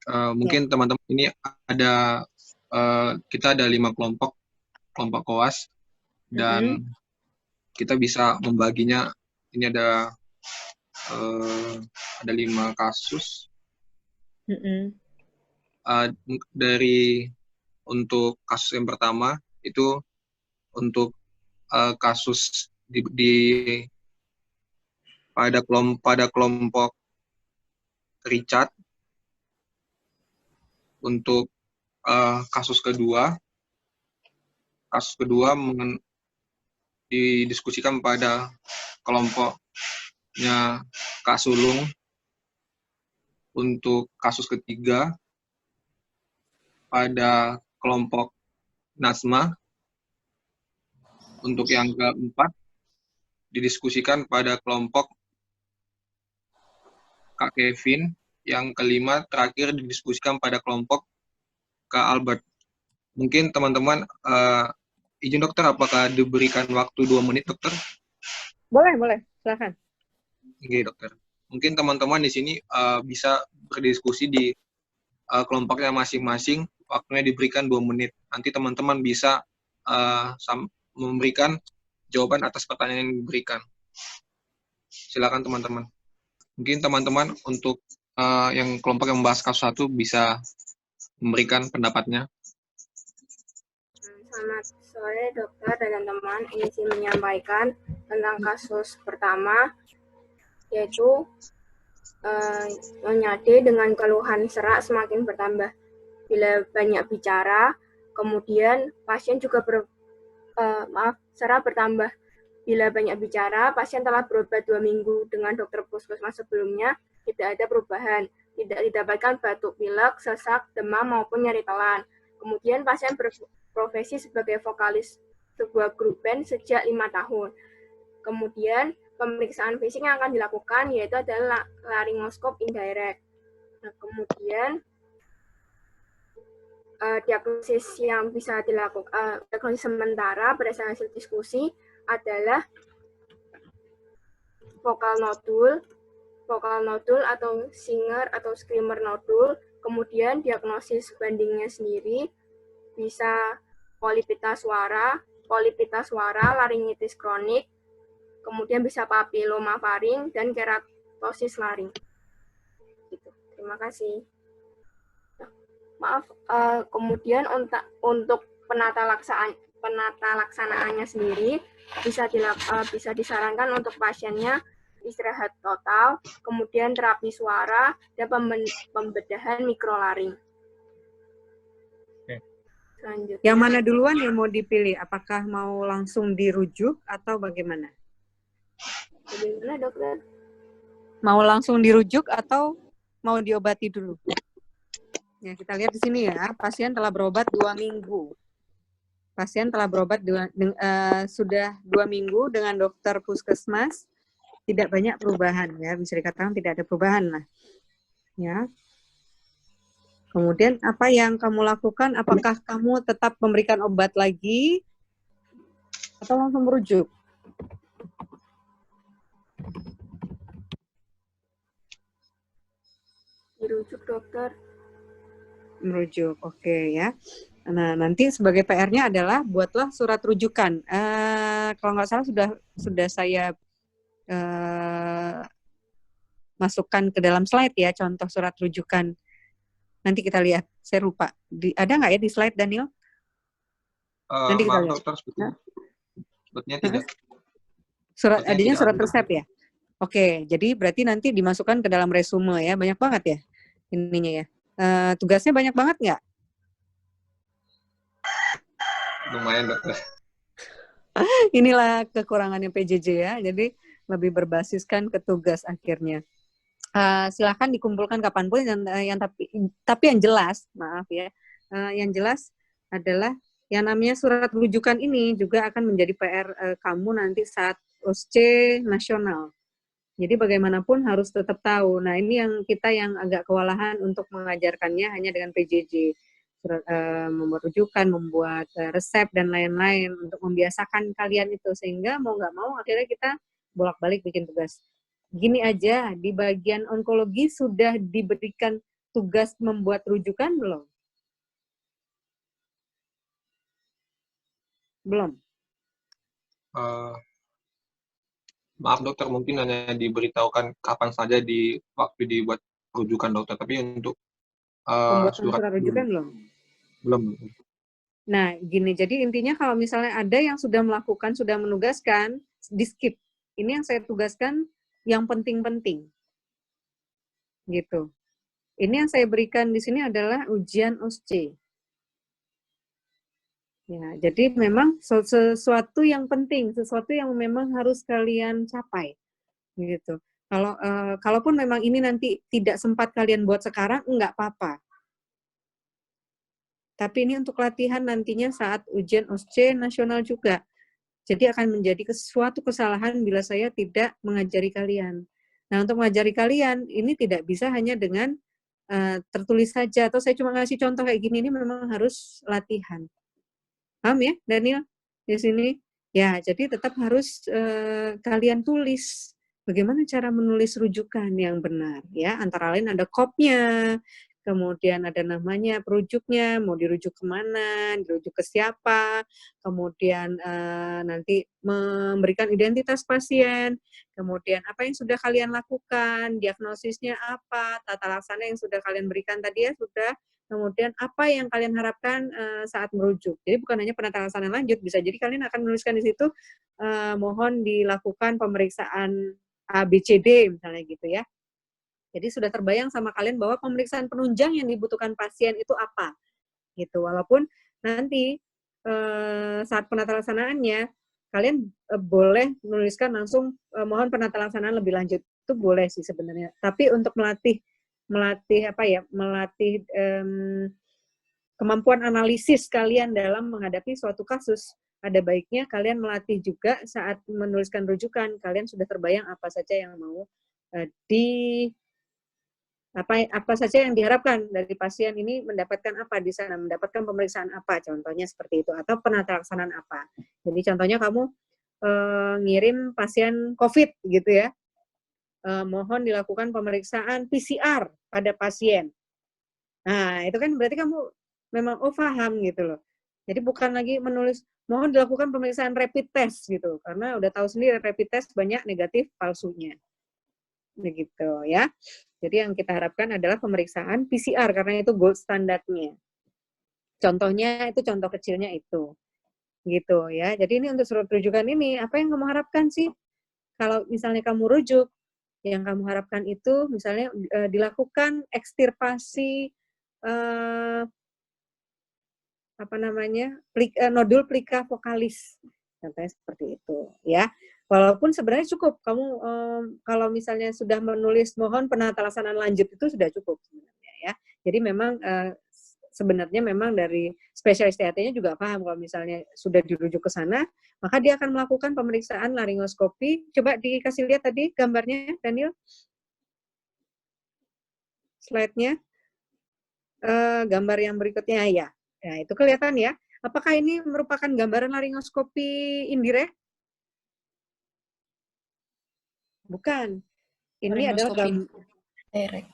Mungkin teman-teman ini ada kita ada 5 kelompok koas, dan kita bisa membaginya. Ini ada 5 kasus. Dari untuk kasus yang pertama itu untuk kasus pada kelompok Richard. Untuk kasus kedua didiskusikan pada kelompoknya Kak Sulung. Untuk kasus ketiga pada kelompok Nasma. Untuk yang keempat didiskusikan pada kelompok Kak Kevin yang kelima terakhir didiskusikan pada kelompok Kak Albert. Mungkin teman-teman, izin dokter, apakah diberikan waktu 2 menit dokter? Boleh, silakan. Oke dokter. Mungkin teman-teman di sini bisa berdiskusi di kelompoknya masing-masing, waktunya diberikan 2 menit. Nanti teman-teman bisa memberikan jawaban atas pertanyaan yang diberikan. Silakan teman-teman. Mungkin teman-teman untuk yang kelompok yang membahas kasus 1 bisa memberikan pendapatnya. Selamat sore dokter dan teman-teman. Ini sih menyampaikan tentang kasus pertama, yaitu Nyonya D dengan keluhan serak semakin bertambah. Bila banyak bicara, kemudian pasien juga serak bertambah. Bila banyak bicara, pasien telah berobat 2 minggu dengan dokter puskesmas sebelumnya, tidak ada perubahan. Tidak didapatkan batuk pilek, sesak, demam, maupun nyeri telan. Kemudian pasien berprofesi sebagai vokalis sebuah grup band sejak 5 tahun. Kemudian pemeriksaan fisik yang akan dilakukan yaitu adalah laryngoskop indirect. Nah, kemudian diagnosis yang bisa dilakukan, diagnosis sementara berdasarkan hasil diskusi adalah vokal nodul atau singer atau screamer nodul. Kemudian diagnosis bandingnya sendiri bisa polipitas suara, laringitis kronik, kemudian bisa papilomafaring dan keratosis laring. Gitu. Terima kasih. Maaf, kemudian untuk penata laksanaannya sendiri bisa disarankan untuk pasiennya istirahat total, kemudian terapi suara dan pembedahan mikrolaring. Selanjutnya. Yang mana duluan yang mau dipilih? Apakah mau langsung dirujuk atau bagaimana? Bagaimana dokter? Mau langsung dirujuk atau mau diobati dulu? Ya, kita lihat di sini ya, pasien telah berobat 2 minggu. Pasien telah berobat sudah 2 minggu dengan dokter puskesmas, tidak banyak perubahan ya, bisa dikatakan tidak ada perubahan lah. Ya. Kemudian apa yang kamu lakukan? Apakah kamu tetap memberikan obat lagi atau langsung merujuk? Dirujuk dokter. Merujuk, oke ya. Nah, nanti sebagai PR-nya adalah buatlah surat rujukan. Kalau nggak salah sudah saya masukkan ke dalam slide ya, contoh surat rujukan. Nanti kita lihat, saya lupa. Ada nggak ya di slide, Daniel? Nanti kita lihat. Dokter, sebetulnya tidak. Adanya surat resep ya? Oke, jadi berarti nanti dimasukkan ke dalam resume ya. Banyak banget ya ininya ya. Tugasnya banyak banget nggak? Lumayan dokter. Inilah kekurangannya PJJ ya. Jadi lebih berbasiskan ke tugas akhirnya. Silakan dikumpulkan kapanpun tapi yang jelas, maaf ya, yang jelas adalah yang namanya surat rujukan ini juga akan menjadi PR kamu nanti saat OSC nasional. Jadi bagaimanapun harus tetap tahu. Nah ini yang kita yang agak kewalahan untuk mengajarkannya hanya dengan PJJ. Membuat rujukan, membuat resep dan lain-lain untuk membiasakan kalian itu sehingga mau nggak mau akhirnya kita bolak-balik bikin tugas. Gini aja, di bagian onkologi sudah diberikan tugas membuat rujukan belum? Belum? Maaf dokter, mungkin hanya diberitahukan kapan saja waktu dibuat rujukan dokter, tapi untuk surat rujukan belum? Belum. Nah, gini, jadi intinya kalau misalnya ada yang sudah melakukan, sudah menugaskan, di-skip. Ini yang saya tugaskan yang penting-penting. Gitu. Ini yang saya berikan di sini adalah ujian OSCE. Ya, jadi memang sesuatu yang penting, sesuatu yang memang harus kalian capai. Gitu. Kalaupun memang ini nanti tidak sempat kalian buat sekarang, enggak apa-apa. Tapi ini untuk latihan nantinya saat ujian OSCE nasional juga. Jadi akan menjadi suatu kesalahan bila saya tidak mengajari kalian. Nah, untuk mengajari kalian, ini tidak bisa hanya dengan tertulis saja, atau saya cuma ngasih contoh kayak gini, ini memang harus latihan. Paham ya, Daniel? Di sini? Ya, jadi tetap harus kalian tulis. Bagaimana cara menulis rujukan yang benar, ya? Antara lain ada kopnya, kemudian ada namanya perujuknya, mau dirujuk kemana, dirujuk ke siapa, kemudian nanti memberikan identitas pasien, kemudian apa yang sudah kalian lakukan, diagnosisnya apa, tata laksana yang sudah kalian berikan tadi ya sudah, kemudian apa yang kalian harapkan saat merujuk. Jadi bukan hanya penata laksanaan lanjut, bisa jadi kalian akan menuliskan di situ mohon dilakukan pemeriksaan ABCD misalnya gitu ya. Jadi sudah terbayang sama kalian bahwa pemeriksaan penunjang yang dibutuhkan pasien itu apa, gitu. Walaupun nanti saat penata laksanaannya kalian boleh menuliskan langsung mohon penata laksanaan lebih lanjut, itu boleh sih sebenarnya. Tapi untuk melatih kemampuan analisis kalian dalam menghadapi suatu kasus, ada baiknya kalian melatih juga saat menuliskan rujukan, kalian sudah terbayang apa saja yang mau apa saja yang diharapkan dari pasien ini mendapatkan apa di sana, mendapatkan pemeriksaan apa, contohnya seperti itu, atau penata laksanaan apa. Jadi contohnya kamu ngirim pasien COVID gitu ya, mohon dilakukan pemeriksaan PCR pada pasien. Nah, itu kan berarti kamu memang paham gitu loh. Jadi bukan lagi menulis mohon dilakukan pemeriksaan rapid test gitu, karena udah tahu sendiri rapid test banyak negatif palsunya. Begitu ya. Jadi yang kita harapkan adalah pemeriksaan PCR karena itu gold standarnya. Contohnya itu contoh kecilnya itu. Gitu ya. Jadi ini untuk surat rujukan ini, apa yang kamu harapkan sih? Kalau misalnya kamu rujuk, yang kamu harapkan itu misalnya dilakukan ekstirpasi nodul plika vokalis. Contohnya seperti itu ya. Walaupun sebenarnya cukup kamu kalau misalnya sudah menulis mohon penata laksanaan lanjut itu sudah cukup sebenarnya ya. Jadi memang sebenarnya memang dari spesialis THT-nya juga paham kalau misalnya sudah dirujuk ke sana, maka dia akan melakukan pemeriksaan laringoskopi. Coba dikasih lihat tadi gambarnya, Daniel. Slide-nya. Gambar yang berikutnya ya. Nah, itu kelihatan ya. Apakah ini merupakan gambaran laringoskopi indirect? Bukan. Ini adalah direct.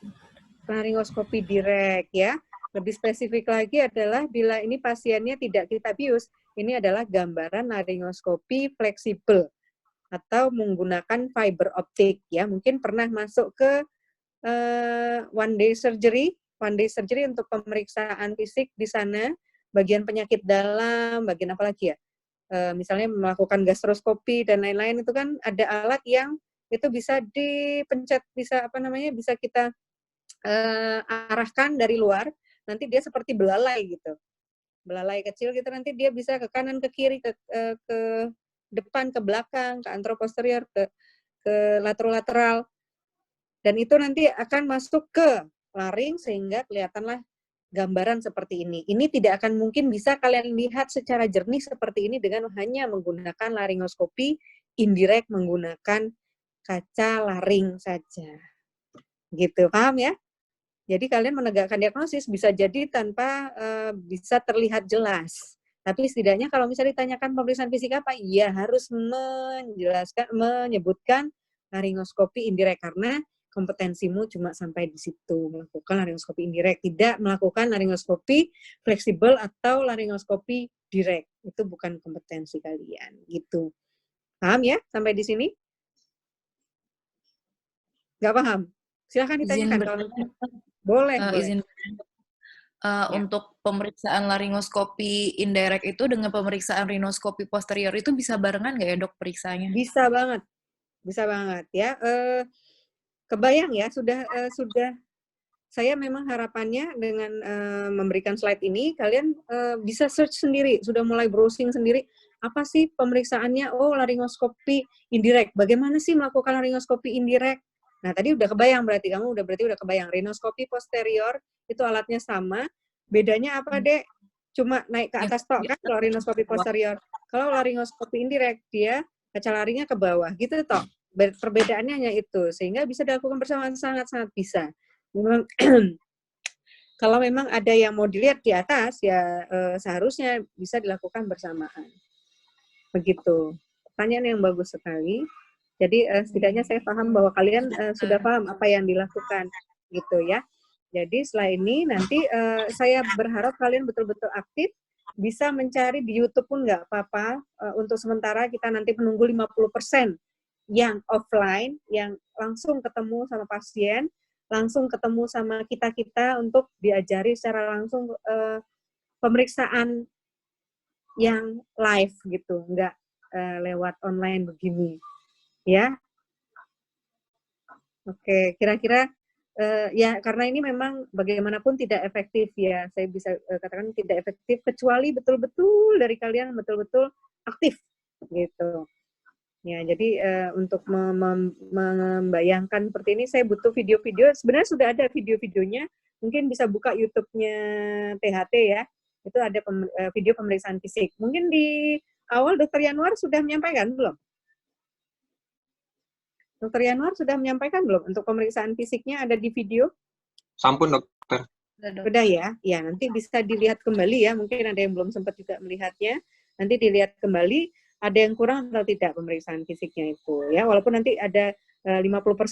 Laringoskopi direct ya. Lebih spesifik lagi adalah bila ini pasiennya tidak kita bius, ini adalah gambaran laringoskopi fleksibel atau menggunakan fiber optik ya. Mungkin pernah masuk ke one day surgery untuk pemeriksaan fisik di sana, bagian penyakit dalam, bagian apa lagi ya? Misalnya melakukan gastroskopi dan lain-lain, itu kan ada alat yang itu bisa dipencet, bisa bisa kita arahkan dari luar, nanti dia seperti belalai gitu, belalai kecil gitu, nanti dia bisa ke kanan, ke kiri, ke depan, ke belakang, ke anteroposterior, ke lateral, dan itu nanti akan masuk ke laring sehingga kelihatanlah gambaran seperti ini. Ini tidak akan mungkin bisa kalian lihat secara jernih seperti ini dengan hanya menggunakan laringoskopi indirect menggunakan kaca laring saja. Gitu, paham ya? Jadi kalian menegakkan diagnosis bisa jadi tanpa bisa terlihat jelas. Tapi setidaknya kalau misalnya ditanyakan pemeriksaan fisik apa, ya harus menyebutkan laringoskopi indirect karena kompetensimu cuma sampai di situ, melakukan laringoskopi indirect, tidak melakukan laringoskopi fleksibel atau laringoskopi direct. Itu bukan kompetensi kalian, gitu. Paham ya sampai di sini? Nggak paham? Silahkan ditanyakan. Kalau boleh. Izin untuk pemeriksaan laringoskopi indirect itu dengan pemeriksaan rinoskopi posterior itu bisa barengan nggak ya dok periksaannya? Bisa banget ya. Kebayang ya, sudah saya memang harapannya dengan memberikan slide ini, kalian bisa search sendiri, sudah mulai browsing sendiri, apa sih pemeriksaannya? Oh, laringoskopi indirect. Bagaimana sih melakukan laringoskopi indirect? Nah, tadi udah kebayang berarti, kamu udah kebayang. Rinoskopi posterior, itu alatnya sama. Bedanya apa, Dek? Cuma naik ke atas tok kan kalau rinoskopi posterior. Kalau laringoskopi indirect, dia kaca laringnya ke bawah, gitu toh. Perbedaannya hanya itu, sehingga bisa dilakukan bersamaan, sangat-sangat bisa. Memang kalau memang ada yang mau dilihat di atas, ya seharusnya bisa dilakukan bersamaan. Begitu. Pertanyaan yang bagus sekali. Jadi setidaknya saya paham bahwa kalian sudah paham apa yang dilakukan, gitu ya. Jadi setelah ini nanti saya berharap kalian betul-betul aktif, bisa mencari di YouTube pun nggak apa-apa. Untuk sementara kita nanti menunggu 50% yang offline, yang langsung ketemu sama pasien, langsung ketemu sama kita-kita untuk diajari secara langsung pemeriksaan yang live gitu, nggak lewat online begini, ya. Oke, kira-kira ya karena ini memang bagaimanapun tidak efektif ya, saya bisa katakan tidak efektif kecuali betul-betul dari kalian betul-betul aktif gitu. Ya, jadi untuk membayangkan seperti ini saya butuh video-video. Sebenarnya sudah ada video-videonya, mungkin bisa buka YouTube-nya THT ya. Itu ada video pemeriksaan fisik. Mungkin di awal Dr. Yanuar sudah menyampaikan belum? Dr. Yanuar sudah menyampaikan belum untuk pemeriksaan fisiknya ada di video? Sampun, dokter. Sudah ya? Ya, nanti bisa dilihat kembali ya. Mungkin ada yang belum sempat juga melihatnya. Nanti dilihat kembali, ada yang kurang atau tidak pemeriksaan fisiknya itu. Ya, walaupun nanti ada 50%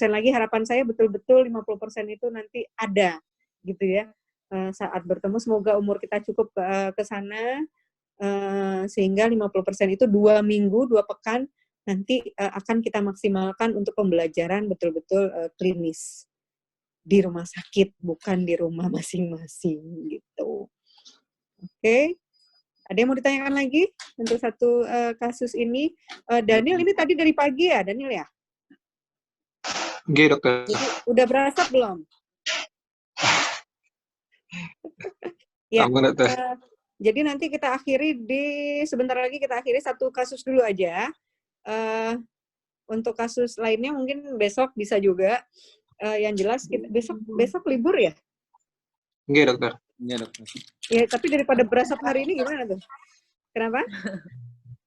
lagi, harapan saya betul-betul 50% itu nanti ada. Gitu ya. Saat bertemu, semoga umur kita cukup ke sana, sehingga 50% itu 2 minggu, 2 pekan, nanti akan kita maksimalkan untuk pembelajaran betul-betul klinis di rumah sakit, bukan di rumah masing-masing gitu. Oke. Ada yang mau ditanyakan lagi untuk satu kasus ini? Daniel ini tadi dari pagi ya, Daniel ya? Oke, dokter. Jadi udah berasap belum? Ya. Jadi nanti kita akhiri sebentar lagi kita akhiri satu kasus dulu aja. Untuk kasus lainnya mungkin besok bisa juga. Yang jelas besok libur ya? Enggak, dokter. Iya, dokter. Ya, tapi daripada berasap hari ini gimana tuh? Kenapa?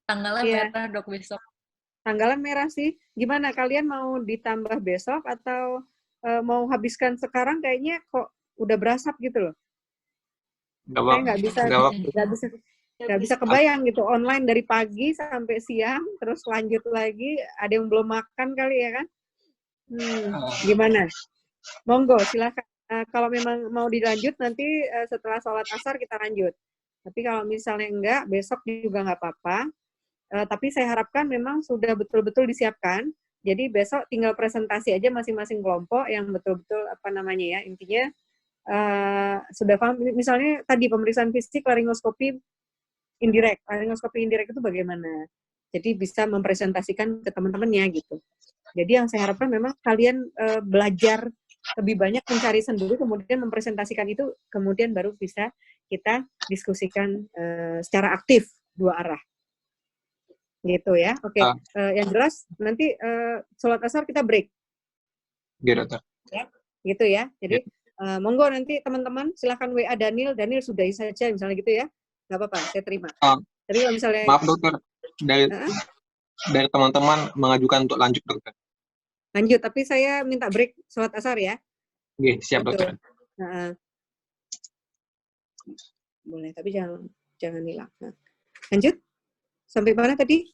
Tanggalnya merah, Dok, besok. Tanggalnya merah sih. Gimana, kalian mau ditambah besok atau mau habiskan sekarang? Kayaknya kok udah berasap gitu loh. Saya nggak bisa kebayang gitu, online dari pagi sampai siang, terus lanjut lagi, ada yang belum makan kali ya kan? Gimana? Monggo, silakan. Kalau memang mau dilanjut, nanti setelah sholat asar kita lanjut. Tapi kalau misalnya enggak, besok juga nggak apa-apa. Tapi saya harapkan memang sudah betul-betul disiapkan. Jadi besok tinggal presentasi aja masing-masing kelompok yang betul-betul apa namanya ya, intinya sudah paham. Misalnya tadi pemeriksaan fisik laringoskopi indirect. Laringoskopi indirect itu bagaimana? Jadi bisa mempresentasikan ke teman-temannya gitu. Jadi yang saya harapkan memang kalian belajar lebih banyak, mencari sendiri, kemudian mempresentasikan itu, kemudian baru bisa kita diskusikan secara aktif dua arah. Gitu ya. Oke. Yang jelas nanti sholat asar kita break. Iya, dokter. Ya, gitu ya. Jadi monggo nanti teman-teman silakan WA Daniel sudahi saja misalnya gitu ya. Nggak apa-apa, saya terima. Tapi kalau misalnya maaf dokter, dari teman-teman mengajukan untuk lanjut, dokter. Lanjut, tapi saya minta break sholat asar ya. Oke, siap, dokter. Boleh, tapi jangan hilang. Lanjut. Sampai mana tadi?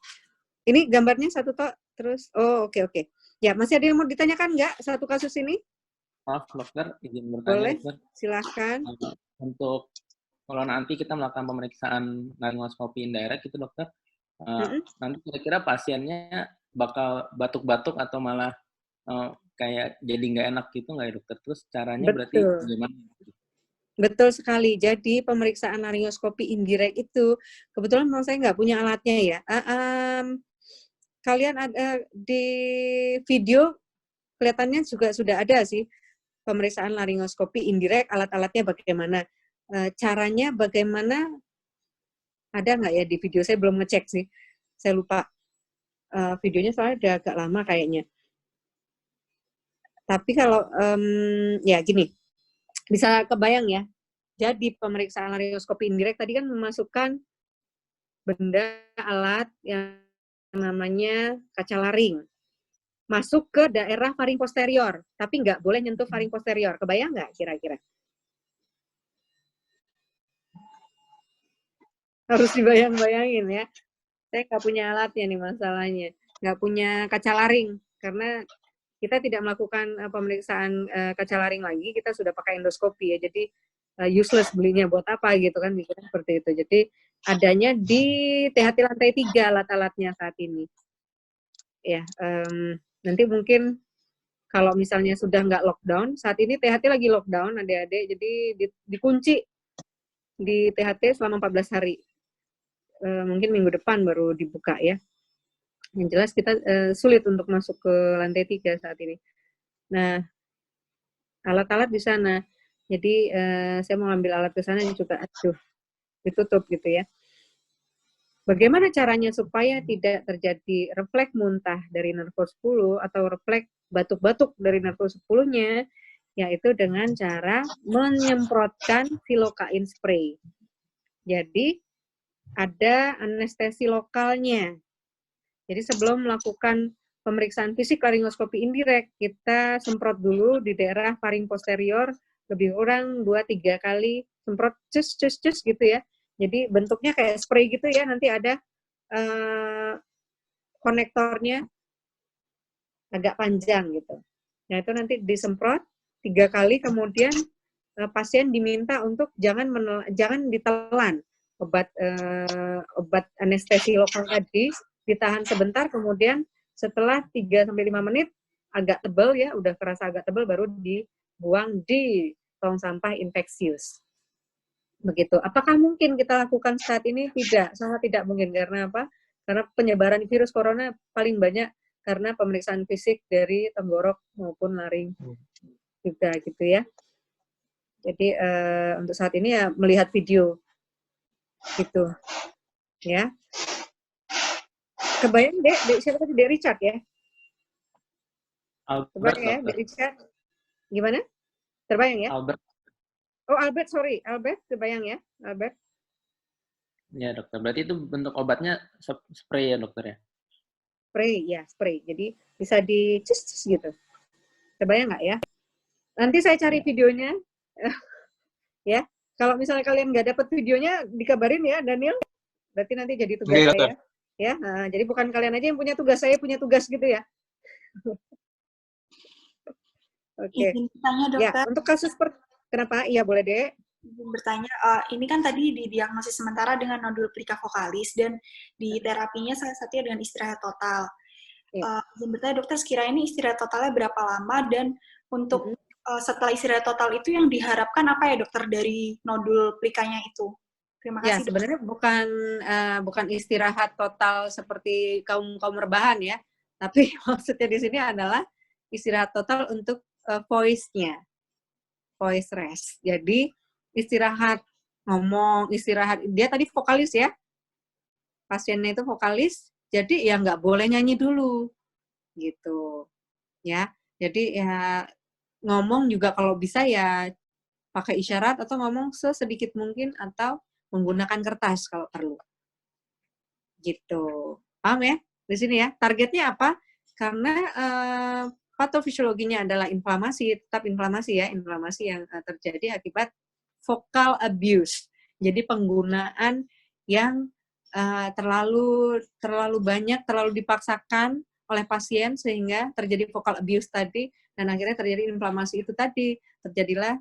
Ini gambarnya satu tok, terus oke. Ya, masih ada yang mau ditanyakan nggak satu kasus ini? Maaf, dokter, izin bertanya. Boleh, dokter. silahkan. Untuk kalau nanti kita melakukan pemeriksaan laringoskopi indirect itu, dokter, nanti kira-kira pasiennya bakal batuk-batuk atau malah kayak jadi nggak enak gitu nggak ya, dokter? Terus caranya berarti gimana? Betul sekali. Jadi pemeriksaan laringoskopi indirect itu, kebetulan memang saya nggak punya alatnya ya. Kalian ada di video, kelihatannya juga sudah ada sih, pemeriksaan laringoskopi indirect, alat-alatnya bagaimana. Caranya bagaimana, ada nggak ya di video? Saya belum ngecek sih. Saya lupa. Videonya soalnya udah agak lama kayaknya. Tapi kalau, ya gini, bisa kebayang ya. Jadi pemeriksaan laringoskopi indirect tadi kan memasukkan benda alat yang namanya kaca laring. masuk ke daerah faring posterior, tapi nggak boleh nyentuh faring posterior. Kebayang nggak kira-kira? Harus dibayang-bayangin ya. Saya nggak punya alatnya nih masalahnya. Nggak punya kaca laring, karena kita tidak melakukan pemeriksaan kaca laring lagi, kita sudah pakai endoskopi ya, jadi useless belinya buat apa gitu kan, mikirnya seperti itu. Jadi adanya di THT lantai 3 alat-alatnya saat ini. Ya, nanti mungkin kalau misalnya sudah nggak lockdown, saat ini THT lagi lockdown adik-adik, jadi dikunci di THT selama 14 hari. Mungkin minggu depan baru dibuka ya. Yang jelas kita sulit untuk masuk ke lantai 3 saat ini. Nah, alat-alat di sana. Jadi saya mau ambil alat ke sana juga, aduh, ditutup gitu ya. Bagaimana caranya supaya tidak terjadi refleks muntah dari nervus 10 atau refleks batuk-batuk dari nervus 10-nya, yaitu dengan cara menyemprotkan silokain spray. Jadi ada anestesi lokalnya. Jadi sebelum melakukan pemeriksaan fisik laringoskopi indirect, kita semprot dulu di daerah faring posterior lebih kurang 2-3 kali, semprot cus gitu ya. Jadi bentuknya kayak spray gitu ya, nanti ada konektornya agak panjang gitu. Nah itu nanti disemprot 3 kali, kemudian pasien diminta untuk jangan ditelan obat anestesi lokal tadi, ditahan sebentar, kemudian setelah 3-5 menit agak tebal ya, udah kerasa agak tebal, baru dibuang di tong sampah infeksius. Begitu. Apakah mungkin kita lakukan saat ini? Tidak, sangat tidak mungkin. Karena apa? Karena penyebaran virus corona paling banyak karena pemeriksaan fisik dari tenggorok maupun laring juga gitu ya. Jadi untuk saat ini ya melihat video gitu ya. Kebayang Dek siapa tadi? Dek Richard ya? Albert, Kebayang ya, dokter. Dek Richard? Gimana? Terbayang ya? Albert. Oh Albert, sorry. Albert, kebayang ya? Albert? Ya dokter, berarti itu bentuk obatnya spray ya dokter ya? Spray, ya spray. Jadi bisa dicus gitu. Kebayang nggak ya? Nanti saya cari videonya. Ya, kalau misalnya kalian nggak dapat videonya, dikabarin ya, Daniel. Berarti nanti jadi tugas saya. Ya, jadi bukan kalian aja yang punya tugas, saya punya tugas gitu ya. Oke. Izin bertanya dokter. Ya, untuk kasus kenapa? Iya boleh deh. Izin bertanya, ini kan tadi didiagnosis sementara dengan nodul plika vokalis dan di terapinya salah satunya dengan istirahat total. Ya. Izin bertanya dokter, sekiranya ini istirahat totalnya berapa lama dan untuk setelah istirahat total itu yang diharapkan apa ya dokter dari nodul plikanya itu? Terima kasih. Ya, sebenarnya bukan istirahat total seperti kaum rebahan ya, tapi maksudnya di sini adalah istirahat total untuk voice-nya, voice rest. Jadi istirahat ngomong, istirahat, dia tadi vokalis ya, pasiennya itu vokalis, jadi ya nggak boleh nyanyi dulu, gitu, ya. Jadi ya ngomong juga kalau bisa ya pakai isyarat atau ngomong sesedikit mungkin atau menggunakan kertas kalau perlu. Gitu. Paham ya? Di sini ya. Targetnya apa? Karena patofisiologinya adalah inflamasi, tetap inflamasi ya, inflamasi yang terjadi akibat vocal abuse. Jadi penggunaan yang terlalu banyak, terlalu dipaksakan oleh pasien sehingga terjadi vocal abuse tadi, dan akhirnya terjadi inflamasi itu tadi. Terjadilah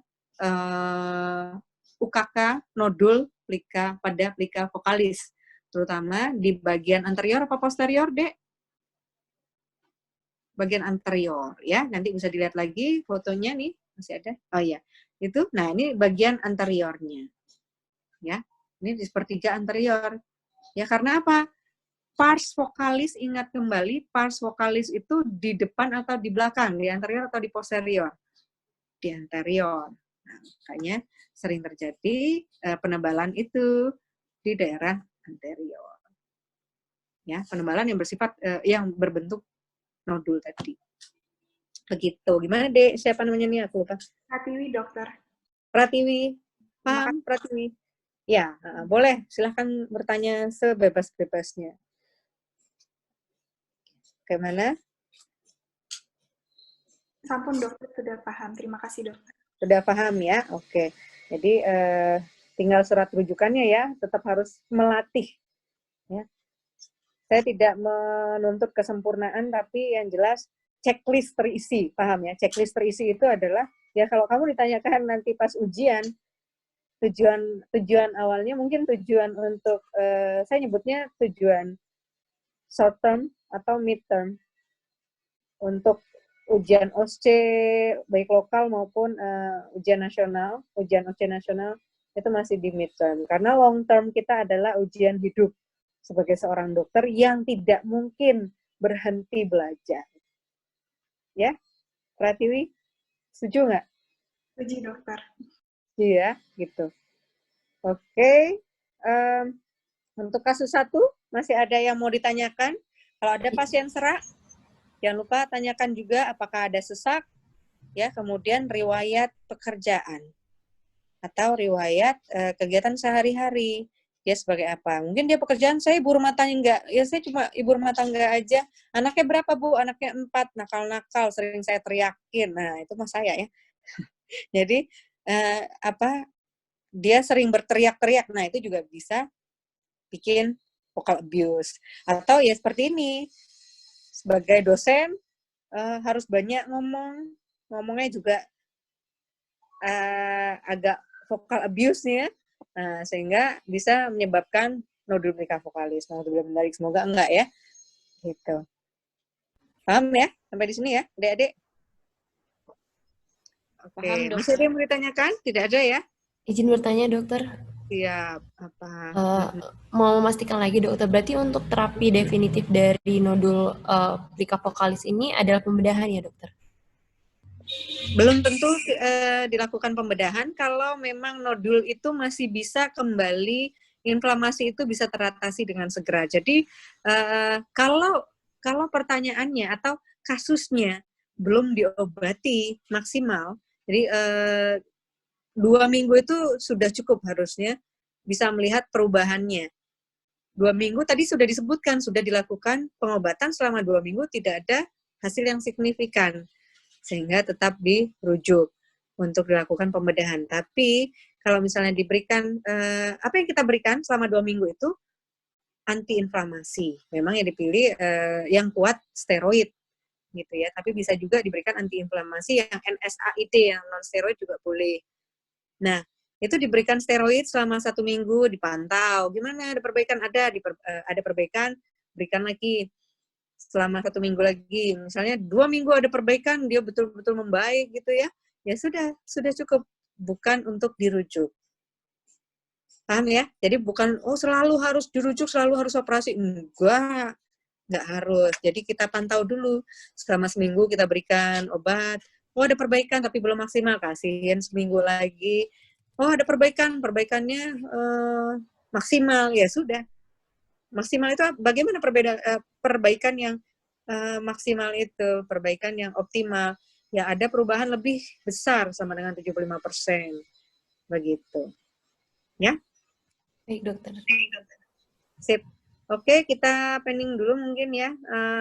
UKK, nodul plika pada plika vokalis, terutama di bagian anterior apa posterior, Dek? Bagian anterior, ya. Nanti bisa dilihat lagi fotonya nih, masih ada. Oh iya, itu. Nah, ini bagian anteriornya. Ya, ini di sepertiga anterior. Ya, karena apa? Pars vokalis, ingat kembali, pars vokalis itu di depan atau di belakang, di anterior atau di posterior? Di anterior. Nah, makanya sering terjadi penebalan itu di daerah anterior. Ya, penebalan yang bersifat yang berbentuk nodul tadi. Begitu. Gimana, Dek? Siapa namanya nih? Aku lupa. Pratiwi, dokter. Pratiwi. Paham, Pratiwi? Ya, boleh. Silahkan bertanya sebebas-bebasnya. Bagaimana? Sampun dokter, sudah paham. Terima kasih dokter. Sudah paham ya? Oke. Jadi tinggal surat rujukannya ya, tetap harus melatih. Ya. Saya tidak menuntut kesempurnaan, tapi yang jelas checklist terisi, paham ya? Checklist terisi itu adalah, ya kalau kamu ditanyakan nanti pas ujian, tujuan awalnya mungkin tujuan untuk, saya nyebutnya tujuan short term atau mid term. Untuk ujian OSCE, baik lokal maupun ujian nasional, ujian OSCE nasional, itu masih di mid term. Karena long term kita adalah ujian hidup sebagai seorang dokter yang tidak mungkin berhenti belajar. Ya, Pratiwi, setuju nggak? Setuju dokter. Iya, gitu. Oke, untuk kasus 1, masih ada yang mau ditanyakan? Kalau ada pasien serak, jangan lupa tanyakan juga apakah ada sesak, ya, kemudian riwayat pekerjaan, atau riwayat kegiatan sehari-hari. Dia sebagai apa? Mungkin dia pekerjaan, saya ibu rumah tangga, ya saya cuma ibu rumah tangga aja. Anaknya berapa, Bu? Anaknya 4, nakal-nakal, sering saya teriakin. Nah, itu mah saya ya. Jadi, dia sering berteriak-teriak. Nah, itu juga bisa bikin vocal abuse. Atau ya seperti ini, sebagai dosen, harus banyak ngomongnya juga agak vocal abuse-nya, sehingga bisa menyebabkan nodul plika vokalis, nodul menarik. Semoga enggak ya. Gitu. Paham ya? Sampai di sini ya, adik-adik? Oke, masih ada yang mau ditanyakan? Tidak ada ya? Izin bertanya dokter. Siap. Apa? Mau memastikan lagi dokter, berarti untuk terapi definitif dari nodul plika vokalis ini adalah pembedahan ya dokter? Belum tentu dilakukan pembedahan kalau memang nodul itu masih bisa kembali, inflamasi itu bisa teratasi dengan segera. Jadi kalau pertanyaannya atau kasusnya belum diobati maksimal, jadi 2 minggu itu sudah cukup harusnya bisa melihat perubahannya. 2 minggu tadi sudah disebutkan, sudah dilakukan pengobatan selama 2 minggu tidak ada hasil yang signifikan, sehingga tetap dirujuk untuk dilakukan pembedahan. Tapi kalau misalnya diberikan, apa yang kita berikan selama 2 minggu itu antiinflamasi. Memang yang dipilih yang kuat steroid, gitu ya. Tapi bisa juga diberikan antiinflamasi yang NSAID, yang non steroid juga boleh. Nah, itu diberikan steroid selama 1 minggu, dipantau. Gimana, ada perbaikan? Ada perbaikan, berikan lagi selama 1 minggu lagi. Misalnya 2 minggu ada perbaikan, dia betul-betul membaik gitu ya. Ya sudah cukup. Bukan untuk dirujuk. Paham ya? Jadi bukan, selalu harus dirujuk, selalu harus operasi. Enggak harus. Jadi kita pantau dulu. Selama seminggu kita berikan obat. Ada perbaikan tapi belum maksimal, kasihin seminggu lagi. Ada perbaikannya maksimal, ya sudah. Maksimal itu bagaimana perbaikan yang maksimal itu, perbaikan yang optimal. Ya ada perubahan lebih besar sama dengan 75%. Begitu. Ya? Baik, dokter. Sip. Oke, kita pending dulu mungkin ya.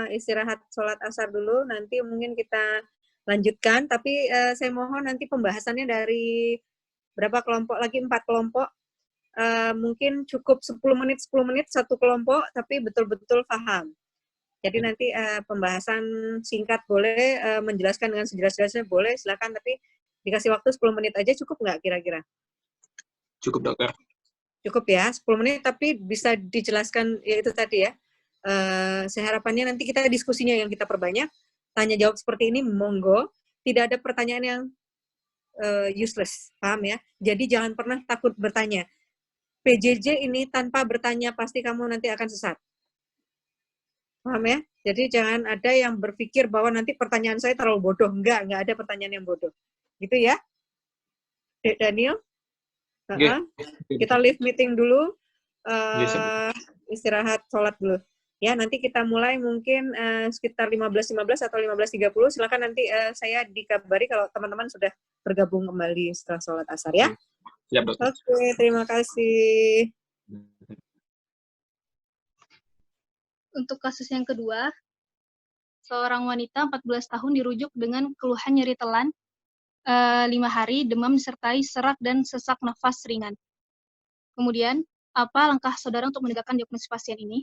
Istirahat sholat asar dulu, nanti mungkin kita lanjutkan. Tapi saya mohon nanti pembahasannya dari berapa kelompok lagi, 4 kelompok. Mungkin cukup 10 menit satu kelompok, tapi betul-betul paham. Jadi nanti pembahasan singkat boleh, menjelaskan dengan sejelas-jelasnya boleh, silakan, tapi dikasih waktu 10 menit aja cukup nggak kira-kira? Cukup, dokter. Cukup ya, 10 menit, tapi bisa dijelaskan, ya itu tadi ya. Saya harapannya nanti kita diskusinya yang kita perbanyak, tanya jawab seperti ini, monggo. Tidak ada pertanyaan yang useless, paham ya? Jadi jangan pernah takut bertanya. PJJ ini tanpa bertanya pasti kamu nanti akan sesat. Paham ya? Jadi jangan ada yang berpikir bahwa nanti pertanyaan saya terlalu bodoh. Enggak ada pertanyaan yang bodoh. Gitu ya? Dek Daniel? Kita leave meeting dulu. Istirahat, sholat dulu. Ya, nanti kita mulai mungkin sekitar 15.15 atau 15.30. Silakan nanti saya dikabari kalau teman-teman sudah bergabung kembali setelah sholat asar ya. Siap, dokter. Oke, terima kasih. Untuk kasus yang kedua, seorang wanita 14 tahun dirujuk dengan keluhan nyeri telan 5 hari, demam disertai serak dan sesak nafas ringan. Kemudian, apa langkah saudara untuk menegakkan diagnosis pasien ini?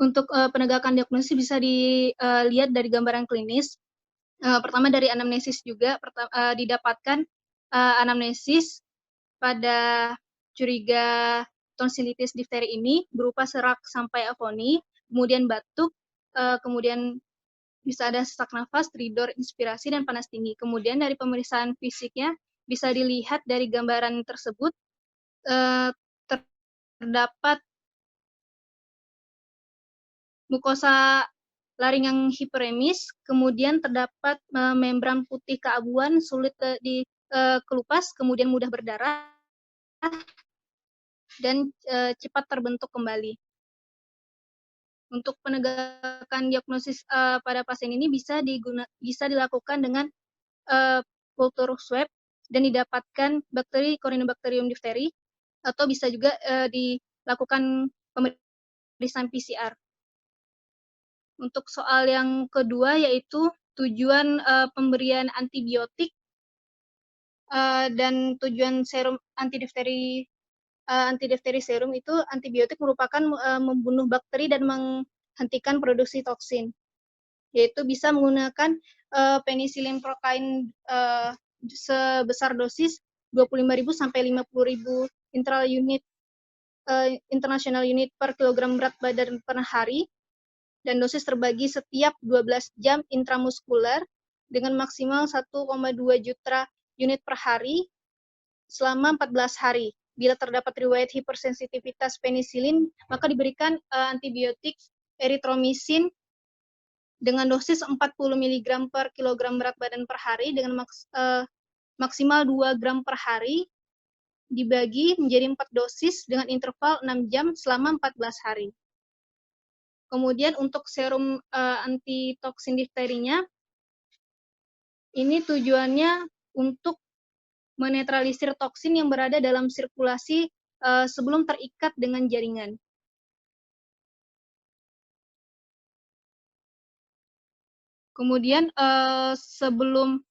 Untuk penegakan diagnosis bisa dilihat dari gambaran klinis. Pertama dari anamnesis juga, didapatkan anamnesis pada curiga tonsilitis difteri ini berupa serak sampai afoni, kemudian batuk, kemudian bisa ada sesak nafas, stridor, inspirasi, dan panas tinggi. Kemudian dari pemeriksaan fisiknya bisa dilihat dari gambaran tersebut terdapat mukosa laring yang hiperemis, kemudian terdapat membran putih keabuan, sulit dikelupas, kemudian mudah berdarah, dan cepat terbentuk kembali. Untuk penegakan diagnosis pada pasien ini bisa dilakukan dengan kultur swab dan didapatkan bakteri Corynebacterium diphtheri, atau bisa juga dilakukan pemeriksaan PCR. Untuk soal yang kedua yaitu tujuan pemberian antibiotik dan tujuan serum antidifteri serum itu, antibiotik merupakan membunuh bakteri dan menghentikan produksi toksin, yaitu bisa menggunakan penicillin prokain sebesar dosis 25.000 sampai 50.000 international unit per kilogram berat badan per hari, dan dosis terbagi setiap 12 jam intramuskuler dengan maksimal 1,2 juta unit per hari selama 14 hari. Bila terdapat riwayat hipersensitivitas penisilin, maka diberikan antibiotik eritromisin dengan dosis 40 mg per kilogram berat badan per hari dengan maksimal 2 gram per hari, dibagi menjadi 4 dosis dengan interval 6 jam selama 14 hari. Kemudian untuk serum antitoksin difterinya, ini tujuannya untuk menetralisir toksin yang berada dalam sirkulasi sebelum terikat dengan jaringan. Kemudian sebelum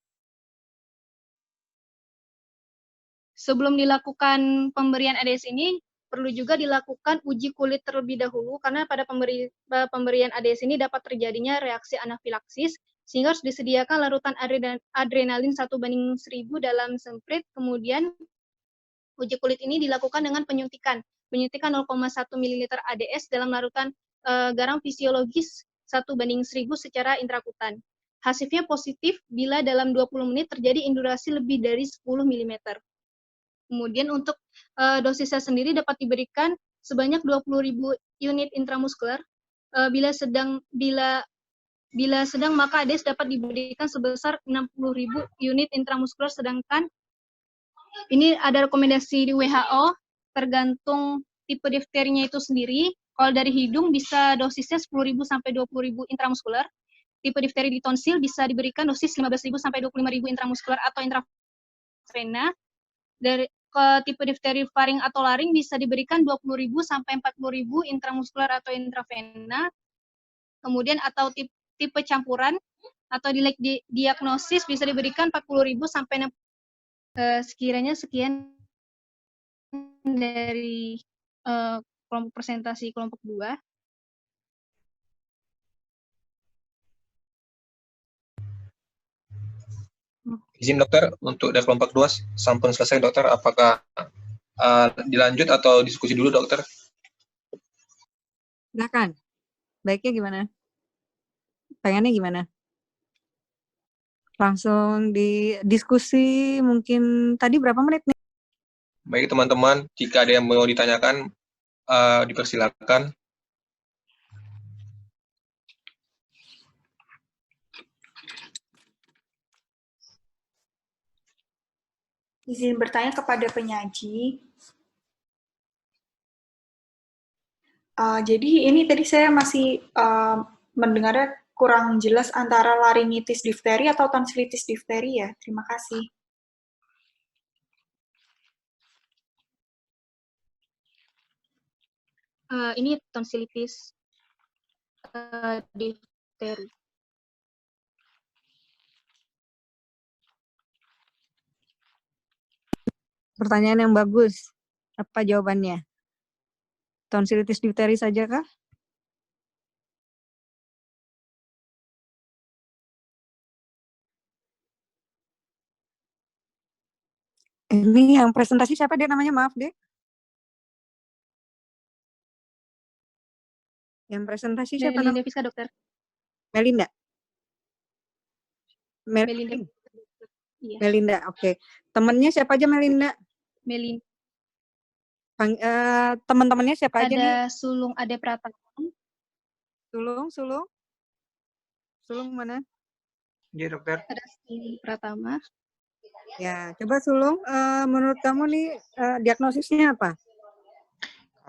dilakukan pemberian ADS ini, perlu juga dilakukan uji kulit terlebih dahulu, karena pada pemberian ADS ini dapat terjadinya reaksi anafilaksis, sehingga harus disediakan larutan adrenalin 1:1000 dalam semprit. Kemudian uji kulit ini dilakukan dengan penyuntikan 0,1 ml ADS dalam larutan garam fisiologis 1:1000 secara intrakutan. Hasilnya positif bila dalam 20 menit terjadi indurasi lebih dari 10 mm. Kemudian untuk dosisnya sendiri dapat diberikan sebanyak 20.000 unit intramuskuler. Bila sedang maka ADS dapat diberikan sebesar 60.000 unit intramuskuler, sedangkan ini ada rekomendasi di WHO tergantung tipe difterinya itu sendiri. Kalau dari hidung bisa dosisnya 10.000 sampai 20.000 intramuskuler. Tipe difteri di tonsil bisa diberikan dosis 15.000 sampai 25.000 intramuskuler atau intravena. Dari ke tipe difteri faring atau laring bisa diberikan 20.000 sampai 40.000 intramuskuler atau intravena. Kemudian atau tipe campuran atau diagnosis bisa diberikan 40.000 sampai 60.000. Sekiranya sekian dari kelompok presentasi kelompok 2. Izin dokter, untuk dari kelompok 2 sampun selesai dokter, apakah dilanjut atau diskusi dulu dokter? Silakan. Baiknya gimana? Pengennya gimana? Langsung didiskusi mungkin tadi berapa menit nih? Baik teman-teman, jika ada yang mau ditanyakan, dipersilakan. Izin bertanya kepada penyaji. Jadi ini tadi saya masih mendengarnya kurang jelas antara laringitis difteri atau tonsilitis difteri ya. Terima kasih. Ini tonsilitis difteri. Pertanyaan yang bagus. Apa jawabannya? Tonsilitis difteri saja kah? Ini yang presentasi siapa dia namanya? Maaf deh. Yang presentasi siapa Melinda namanya? bisa, dokter. Melinda. Melinda. Iya. Melinda, oke. Temennya siapa aja Melinda? Melinda. Teman-temannya siapa aja nih? Ada Sulung Ade Pratama. Sulung mana? Iya, dokter. Ada Sulung Pratama. Ya, coba Sulung, menurut kamu nih diagnosisnya apa?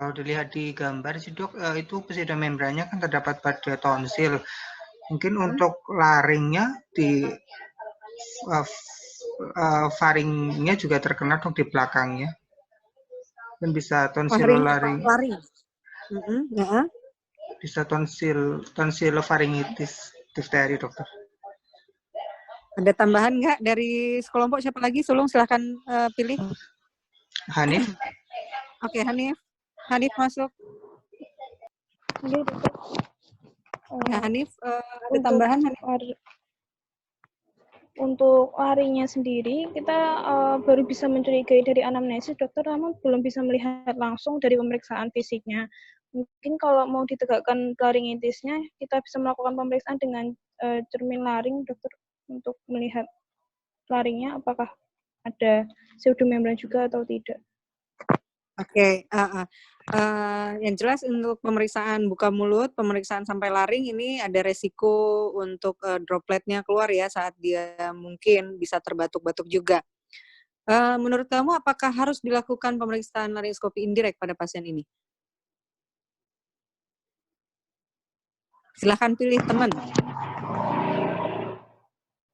Kalau dilihat di gambar sih dok, itu pseudomembrannya kan terdapat pada tonsil. Mungkin untuk laringnya di faringnya juga terkena dok di belakangnya. Dan bisa tonsil laring. Ya. Bisa tonsil faringitis difteri dokter. Ada tambahan nggak dari sekelompok siapa lagi? Sulung silahkan pilih. Hanif. Oke, Hanif. Hanif masuk. Ya, Hanif, ada tambahan? Untuk larinya sendiri, kita baru bisa mencurigai dari anamnesis, dokter, namun belum bisa melihat langsung dari pemeriksaan fisiknya. Mungkin kalau mau ditegakkan laringitisnya, kita bisa melakukan pemeriksaan dengan cermin laring, dokter, untuk melihat laringnya apakah ada pseudomembran juga atau tidak. Oke, yang jelas untuk pemeriksaan buka mulut, pemeriksaan sampai laring ini ada resiko untuk dropletnya keluar ya saat dia mungkin bisa terbatuk-batuk juga. Menurut kamu apakah harus dilakukan pemeriksaan laringoskopi indirect pada pasien ini? Silahkan pilih teman.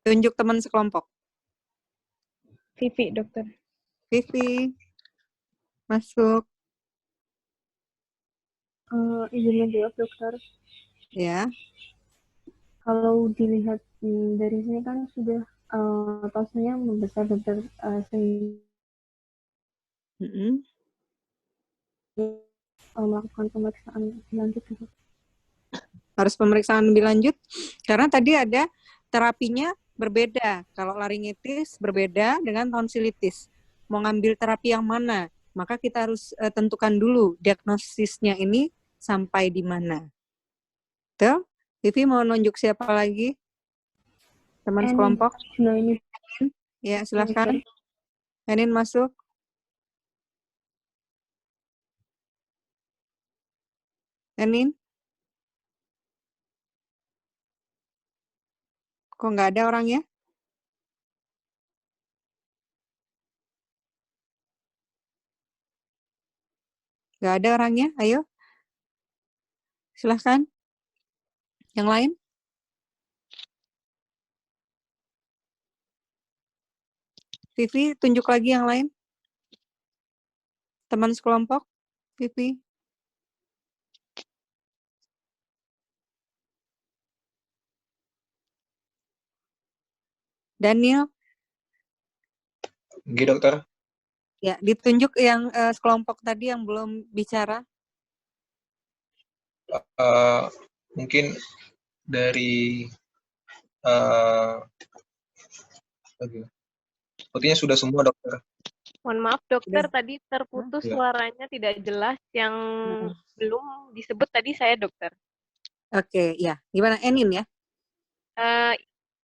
Tunjuk teman sekelompok. Vivi, dokter. Vivi, masuk. Izin menjawab, dokter. Ya. Kalau dilihat dari sini kan sudah tonsilnya membesar, dokter, melakukan pemeriksaan lanjut. Harus pemeriksaan lebih lanjut karena tadi ada terapinya berbeda. Kalau laringitis berbeda dengan tonsilitis. Mau ngambil terapi yang mana? Maka kita harus tentukan dulu diagnosisnya ini sampai di mana. Tuh, Vivi mau nunjuk siapa lagi? Teman sekelompok? Ya, silakan. Enin masuk. Enin? Kok nggak ada orangnya? Nggak ada orangnya? Ayo. Silahkan. Yang lain? Vivi, tunjuk lagi yang lain. Teman sekelompok, Vivi. Daniel. Oke, dokter. Ya, ditunjuk yang sekelompok tadi yang belum bicara. Mungkin dari sepertinya sudah semua, dokter. Mohon maaf, dokter, tadi terputus suaranya tidak jelas. Yang belum disebut tadi saya, dokter. Oke, ya. Gimana, Enin ya?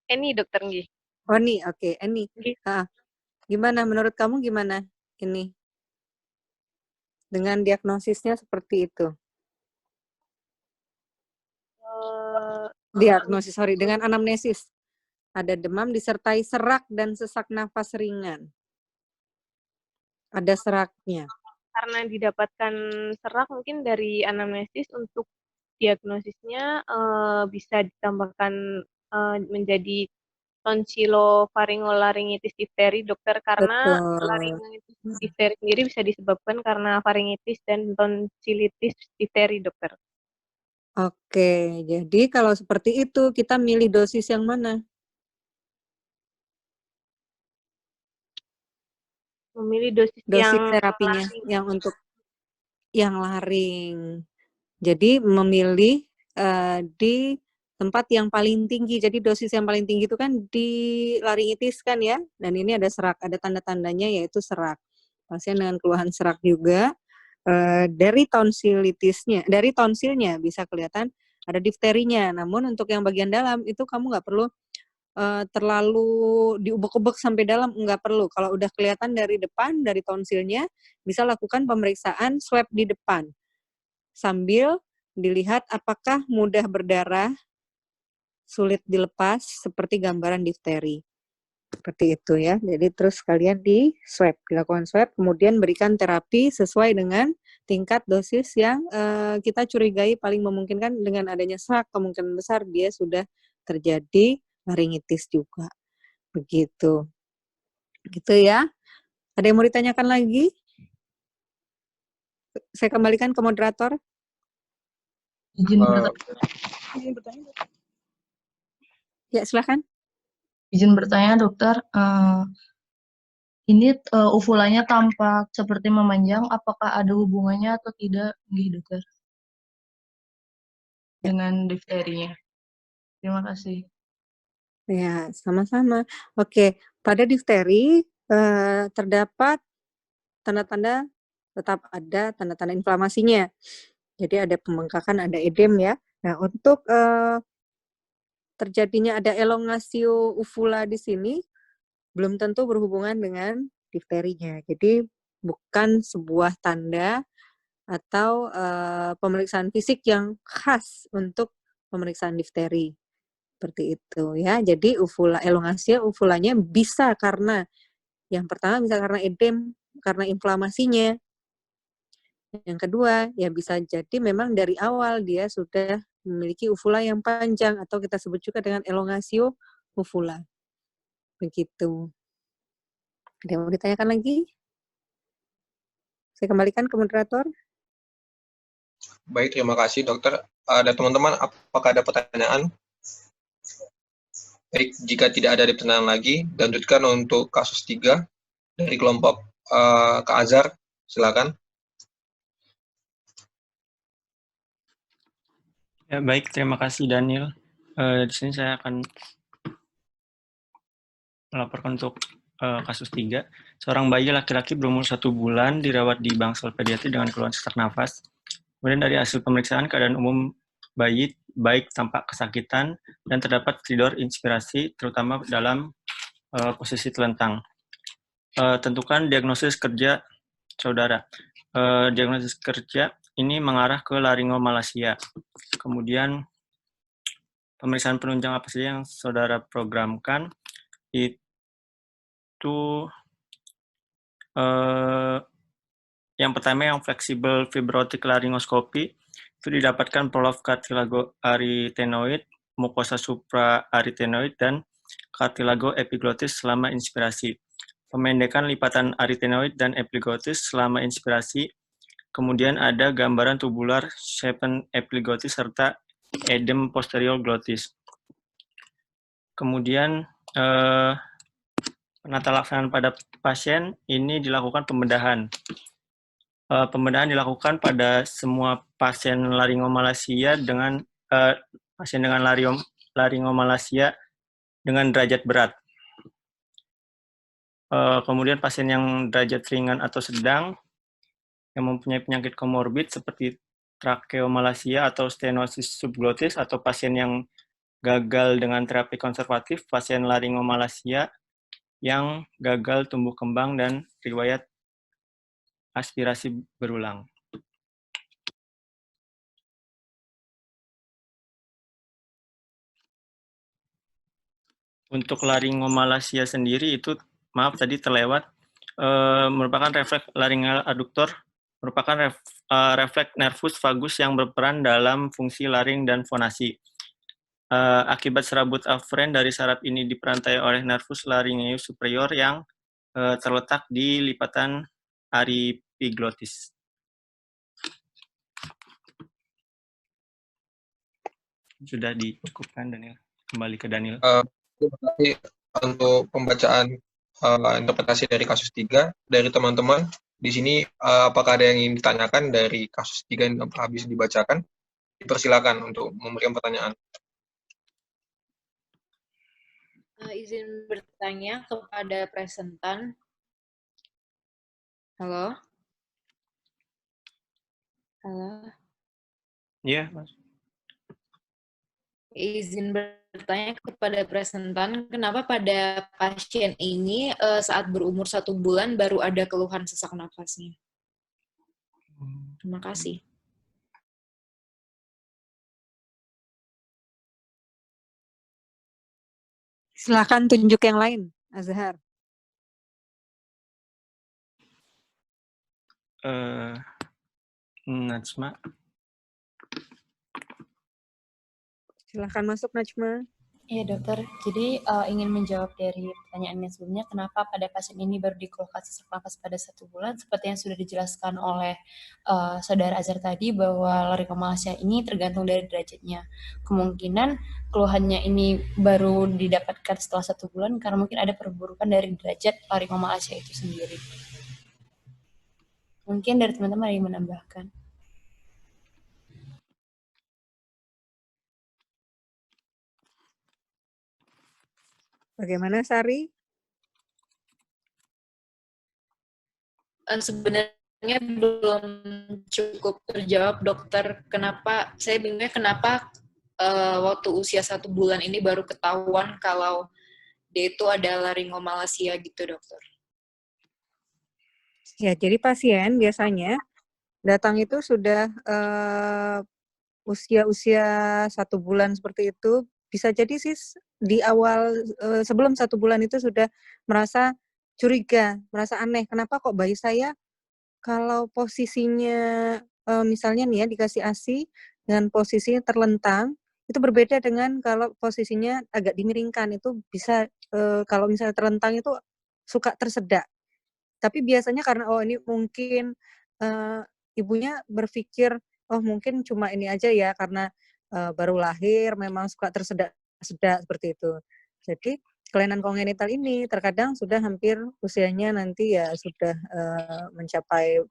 Eni, dokter Nggih. Oh, nih, oke, Eni. Gimana, menurut kamu gimana ini? Dengan diagnosisnya seperti itu. Dengan anamnesis. Ada demam disertai serak dan sesak nafas ringan. Ada seraknya. Karena didapatkan serak mungkin dari anamnesis untuk diagnosisnya bisa ditambahkan menjadi tonsillofaringolaringitis difteri, dokter, karena Betul. laringitis difteri sendiri bisa disebabkan karena faringitis dan tonsilitis difteri, dokter. Oke, jadi kalau seperti itu kita milih dosis yang mana? Memilih dosis Dosis yang terapinya laring. yang untuk yang laring. Jadi memilih di tempat yang paling tinggi. Jadi dosis yang paling tinggi itu kan di laringitis kan ya. Dan ini ada serak, ada tanda-tandanya yaitu serak. Pasien dengan keluhan serak juga. Dari tonsilitisnya, dari tonsilnya bisa kelihatan ada difterinya. Namun untuk yang bagian dalam itu kamu nggak perlu terlalu diubek-ubek sampai dalam, nggak perlu. Kalau udah kelihatan dari depan, dari tonsilnya, bisa lakukan pemeriksaan swab di depan. Sambil dilihat apakah mudah berdarah, sulit dilepas, seperti gambaran difteri. Seperti itu ya. Jadi terus kalian di swab, dilakukan swab, kemudian berikan terapi sesuai dengan tingkat dosis yang kita curigai paling memungkinkan. Dengan adanya serak, kemungkinan besar dia sudah terjadi laringitis juga. Begitu. Gitu ya. Ada yang mau ditanyakan lagi? Saya kembalikan ke moderator. Izin bertanya. Ya, silakan. Izin bertanya, dokter. Ini uvulanya tampak seperti memanjang. Apakah ada hubungannya atau tidak, dokter? Dengan difterinya. Terima kasih. Ya, sama-sama. Oke, pada difteri terdapat tanda-tanda, tetap ada tanda-tanda inflamasinya. Jadi ada pembengkakan, ada edem ya. Nah, untuk terjadinya ada elongasio uvula di sini, belum tentu berhubungan dengan difterinya. Jadi bukan sebuah tanda atau pemeriksaan fisik yang khas untuk pemeriksaan difteri. Seperti itu ya. Jadi uvula, elongasio uvulanya bisa karena yang pertama bisa karena edem, karena inflamasinya. Yang kedua, ya bisa jadi memang dari awal dia sudah memiliki uvula yang panjang atau kita sebut juga dengan elongasio uvula. Begitu. Ada yang mau ditanyakan lagi? Saya kembalikan ke moderator. Baik, terima kasih dokter. Ada teman-teman, apakah ada pertanyaan? Baik, jika tidak ada pertanyaan lagi, lanjutkan untuk kasus 3 dari kelompok Kak Azhar. Silakan. Ya, baik, terima kasih Daniel. Di sini saya akan melaporkan untuk kasus 3. Seorang bayi laki-laki berumur 1 bulan dirawat di bangsal pediatri dengan keluhan sesak nafas. Kemudian dari hasil pemeriksaan keadaan umum bayi baik tampak kesakitan dan terdapat koridor inspirasi terutama dalam posisi telentang. Tentukan diagnosis kerja saudara. Diagnosis kerja ini mengarah ke laringomalacia. Kemudian pemeriksaan penunjang apa saja yang saudara programkan itu yang pertama yang fleksibel fibrotic laringoskopi itu didapatkan prolapse cartilago arytenoid, mukosa supra arytenoid dan cartilago epiglottis selama inspirasi. Pemendekan lipatan arytenoid dan epiglottis selama inspirasi. Kemudian ada gambaran tubular shapen epiglottis serta edem posterior glottis. Kemudian penata laksanaan pada pasien ini dilakukan pembedahan. Pembedahan dilakukan pada semua pasien laringomalacia dengan pasien dengan laringomalacia dengan derajat berat. Kemudian pasien yang derajat ringan atau sedang yang mempunyai penyakit komorbid seperti tracheomalacia atau stenosis subglottis atau pasien yang gagal dengan terapi konservatif, pasien laringomalacia yang gagal tumbuh kembang dan riwayat aspirasi berulang. Untuk laringomalacia sendiri itu, maaf tadi terlewat, merupakan refleks laringal aduktor merupakan refleks nervus vagus yang berperan dalam fungsi laring dan fonasi. Akibat serabut aferen dari saraf ini diperantai oleh nervus laryngeus superior yang terletak di lipatan aripiglotis. Sudah dicukupkan, Daniel. Kembali ke Daniel. Terima kasih untuk pembacaan interpretasi dari kasus 3 dari teman-teman. Di sini apakah ada yang ingin ditanyakan dari kasus 3 yang habis dibacakan? Dipersilakan untuk memberikan pertanyaan. Izin bertanya kepada presentan. Halo? Halo? Iya, Mas. Izin bertanya kepada presentan, kenapa pada pasien ini saat berumur 1 bulan baru ada keluhan sesak nafasnya? Terima kasih. Silakan tunjuk yang lain, Azhar. Najma. Silakan masuk, Najma. Iya, dokter. Jadi ingin menjawab dari pertanyaan yang sebelumnya, kenapa pada pasien ini baru dikeluhkan sesak nafas pada 1 bulan? Seperti yang sudah dijelaskan oleh Saudara Azhar tadi, bahwa laringomalacia ini tergantung dari derajatnya. Kemungkinan keluhannya ini baru didapatkan setelah 1 bulan karena mungkin ada perburukan dari derajat laringomalacia itu sendiri. Mungkin dari teman-teman ada yang menambahkan. Bagaimana, Sari? Sebenarnya belum cukup terjawab, dokter. Kenapa? Saya bingungnya kenapa waktu usia 1 bulan ini baru ketahuan kalau dia itu ada laringomalacia gitu, dokter. Ya, jadi pasien biasanya datang itu sudah usia-usia 1 bulan seperti itu. Bisa jadi sih di awal sebelum 1 bulan itu sudah merasa curiga, merasa aneh. Kenapa kok bayi saya kalau posisinya misalnya nih ya dikasih ASI dengan posisinya terlentang, itu berbeda dengan kalau posisinya agak dimiringkan. Itu bisa kalau misalnya terlentang itu suka tersedak. Tapi biasanya karena ini mungkin ibunya berpikir mungkin cuma ini aja ya karena baru lahir memang suka tersedak-sedak seperti itu. Jadi kelainan kongenital ini terkadang sudah hampir usianya nanti ya sudah mencapai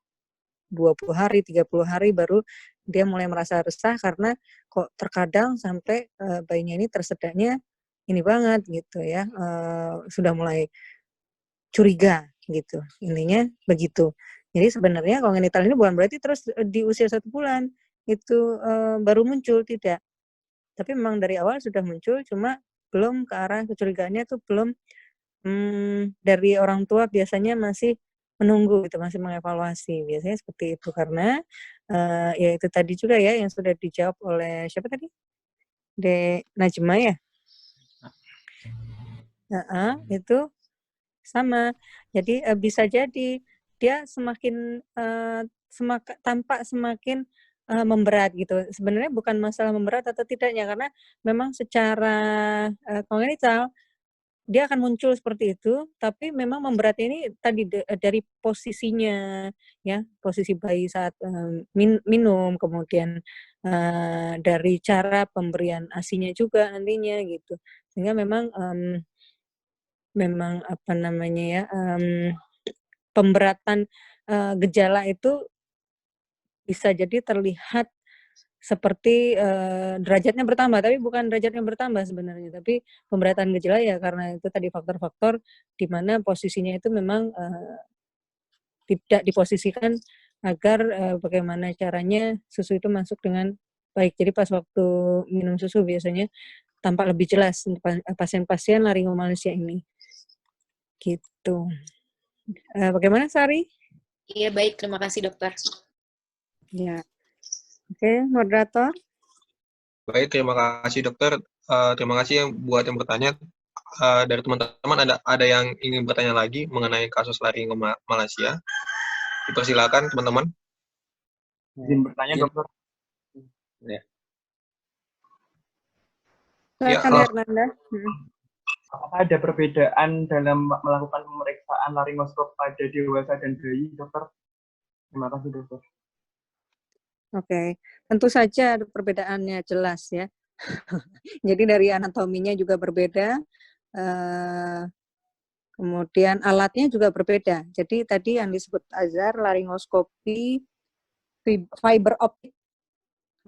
20 hari, 30 hari baru dia mulai merasa resah karena kok terkadang sampai bayinya ini tersedaknya ini banget gitu ya, sudah mulai curiga gitu. Intinya begitu. Jadi sebenarnya kongenital ini bukan berarti terus di usia 1 bulan itu baru muncul, tidak. Tapi memang dari awal sudah muncul, cuma belum ke arah kecurigaannya tuh belum dari orang tua biasanya masih menunggu gitu, masih mengevaluasi. Biasanya seperti itu karena ya itu tadi juga ya yang sudah dijawab oleh siapa tadi? Najma ya? Itu sama. Jadi bisa jadi dia semakin tampak semakin memberat gitu. Sebenarnya bukan masalah memberat atau tidaknya karena memang secara kongenital dia akan muncul seperti itu, tapi memang memberat ini tadi dari posisinya ya, posisi bayi saat minum, kemudian dari cara pemberian ASI-nya juga nantinya gitu. Sehingga memang apa namanya ya, pemberatan gejala itu bisa jadi terlihat seperti derajatnya bertambah, tapi bukan derajatnya bertambah sebenarnya, tapi pemberatan gejala ya karena itu tadi faktor-faktor di mana posisinya itu memang tidak diposisikan agar bagaimana caranya susu itu masuk dengan baik. Jadi pas waktu minum susu biasanya tampak lebih jelas pasien-pasien laringomalacia ini. Gitu. Bagaimana, Sari? Iya, baik. Terima kasih, dokter. Ya. Oke, moderator. Baik, terima kasih, dokter. Terima kasih buat yang bertanya. Dari teman-teman ada yang ingin bertanya lagi mengenai kasus laringomalacia. Dipersilakan, teman-teman. Izin bertanya, dokter. Ya. Silakan Hernanda. Apakah ada perbedaan dalam melakukan pemeriksaan laryngoskop pada dewasa dan bayi, dokter? Terima kasih, dokter. Oke, tentu saja ada perbedaannya jelas ya. Jadi dari anatominya juga berbeda, kemudian alatnya juga berbeda. Jadi tadi yang disebut Azhar, laryngoskopi fiber optik.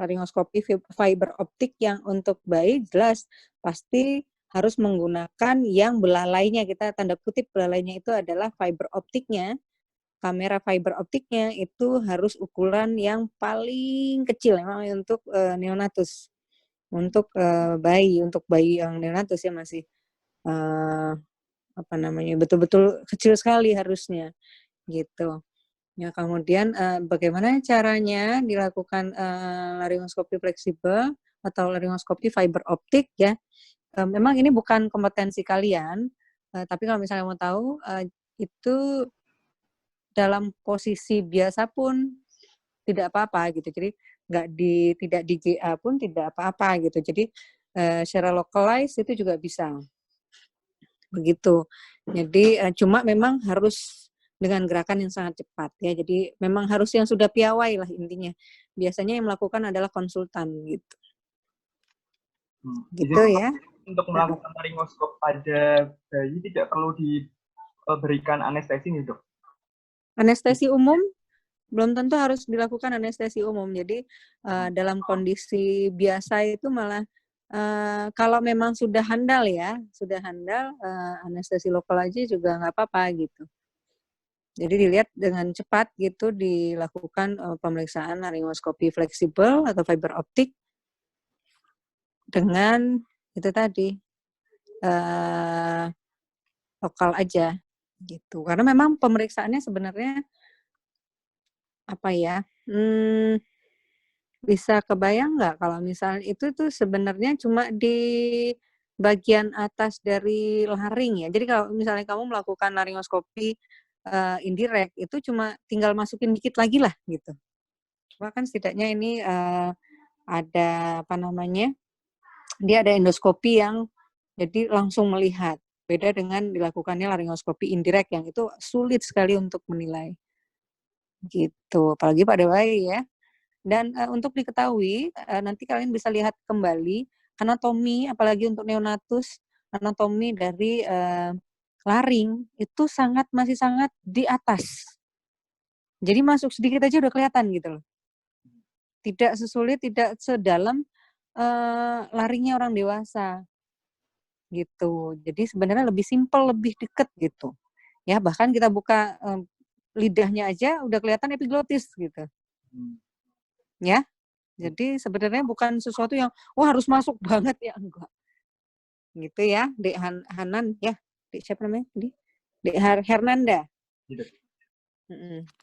Laryngoskopi fiber optik yang untuk bayi jelas pasti harus menggunakan yang belalainya, kita tanda kutip belalainya itu adalah fiber optiknya. Kamera fiber optiknya itu harus ukuran yang paling kecil memang untuk neonatus. Untuk bayi yang neonatus ya masih betul-betul kecil sekali harusnya gitu. Ya, kemudian bagaimana caranya dilakukan laryngoskopi fleksibel atau laryngoskopi fiber optik ya. Memang ini bukan kompetensi kalian, tapi kalau misalnya mau tahu itu dalam posisi biasa pun tidak apa-apa gitu. Jadi tidak di GA pun tidak apa-apa gitu. Jadi secara localize itu juga bisa. Begitu. Jadi cuma memang harus dengan gerakan yang sangat cepat ya. Jadi memang harus yang sudah piawai lah intinya. Biasanya yang melakukan adalah konsultan gitu. Gitu ya. Untuk melakukan laryngoskop pada bayi tidak perlu diberikan anestesi nih, Dok? Anestesi umum belum tentu harus dilakukan anestesi umum. Jadi dalam kondisi biasa itu malah kalau memang sudah handal anestesi lokal aja juga nggak apa-apa gitu. Jadi dilihat dengan cepat gitu dilakukan pemeriksaan laryngoskopi fleksibel atau fiber optik dengan itu tadi lokal aja gitu. Karena memang pemeriksaannya sebenarnya bisa kebayang nggak kalau misalnya itu tuh sebenarnya cuma di bagian atas dari laring ya. Jadi kalau misalnya kamu melakukan laryngoskopi indirect itu cuma tinggal masukin dikit lagi lah gitu. Cuma kan setidaknya ini ada dia ada endoskopi yang jadi langsung melihat. Beda dengan dilakukannya laryngoskopi indirect yang itu sulit sekali untuk menilai. Gitu, apalagi pada bayi ya. Dan untuk diketahui, nanti kalian bisa lihat kembali anatomi, apalagi untuk neonatus, anatomi dari laring itu masih sangat di atas. Jadi masuk sedikit aja udah kelihatan gitu loh. Tidak sesulit, tidak sedalam laringnya orang dewasa. Gitu. Jadi sebenarnya lebih simpel, lebih deket gitu. Ya, bahkan kita buka lidahnya aja udah kelihatan epiglotis gitu. Ya. Jadi sebenarnya bukan sesuatu yang harus masuk banget ya, enggak. Gitu ya, Dek Hanan ya. Dek siapa namanya? Dek Hernanda.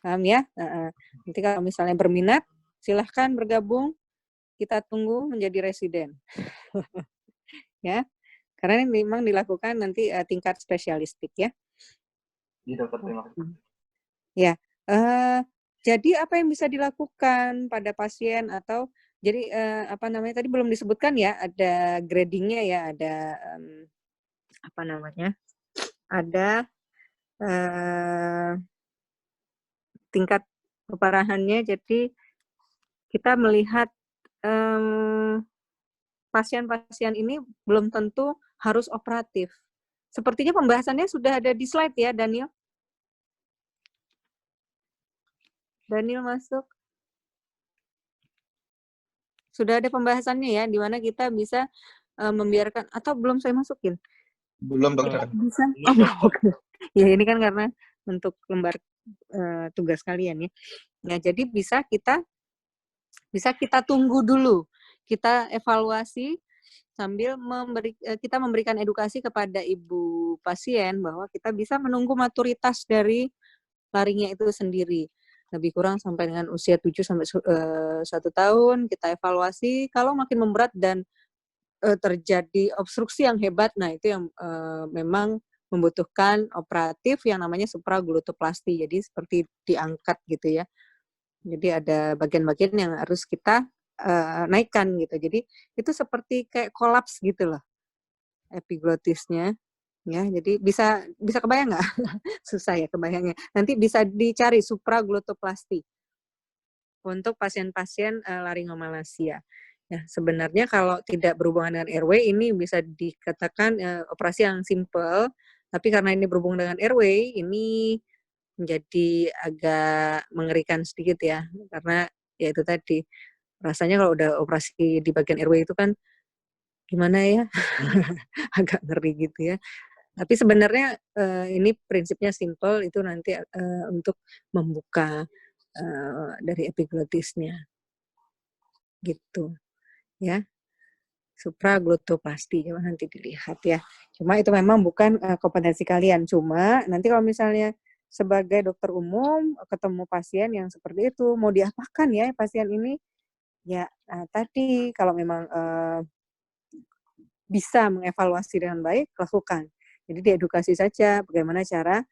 Paham ya? Nanti kalau misalnya berminat, silahkan bergabung. Kita tunggu menjadi residen. Ya. Karena ini memang dilakukan nanti tingkat spesialistik ya. Iya, Dokter, terima kasih. Ya. Jadi apa yang bisa dilakukan pada pasien atau jadi tadi belum disebutkan ya, ada gradingnya ya, ada ada tingkat keparahannya. Jadi kita melihat pasien-pasien ini belum tentu harus operatif. Sepertinya pembahasannya sudah ada di slide ya, Daniel. Daniel masuk. Sudah ada pembahasannya ya, di mana kita bisa membiarkan, atau belum saya masukin? Belum, Dokter. Bisa? Oke. Ya, ini kan karena untuk lembar tugas kalian ya. Nah, jadi bisa kita tunggu dulu. Kita evaluasi sambil kita memberikan edukasi kepada ibu pasien bahwa kita bisa menunggu maturitas dari laringnya itu sendiri. Lebih kurang sampai dengan usia 7 sampai 1 tahun, kita evaluasi. Kalau makin memberat dan terjadi obstruksi yang hebat, nah itu yang memang membutuhkan operatif yang namanya supraglutoplasti. Jadi seperti diangkat gitu ya. Jadi ada bagian-bagian yang harus kita naikkan gitu. Jadi itu seperti kayak kolaps gitu loh epiglotisnya. Ya, jadi bisa kebayang nggak? Susah ya kebayangnya. Nanti bisa dicari supraglotoplasti untuk pasien-pasien laringomalacia. Ya, sebenarnya kalau tidak berhubungan dengan airway ini bisa dikatakan operasi yang simple, tapi karena ini berhubungan dengan airway ini menjadi agak mengerikan sedikit ya, karena ya itu tadi rasanya kalau udah operasi di bagian airway itu kan gimana ya, agak ngeri gitu ya. Tapi sebenarnya ini prinsipnya simple, itu nanti untuk membuka dari epiglotisnya, gitu ya. Supraglotoplasti, coba nanti dilihat ya. Cuma itu memang bukan kompetensi kalian. Cuma nanti kalau misalnya sebagai dokter umum ketemu pasien yang seperti itu, mau diapakan ya pasien ini? Ya tadi kalau memang bisa mengevaluasi dengan baik, lakukan. Jadi diedukasi saja bagaimana cara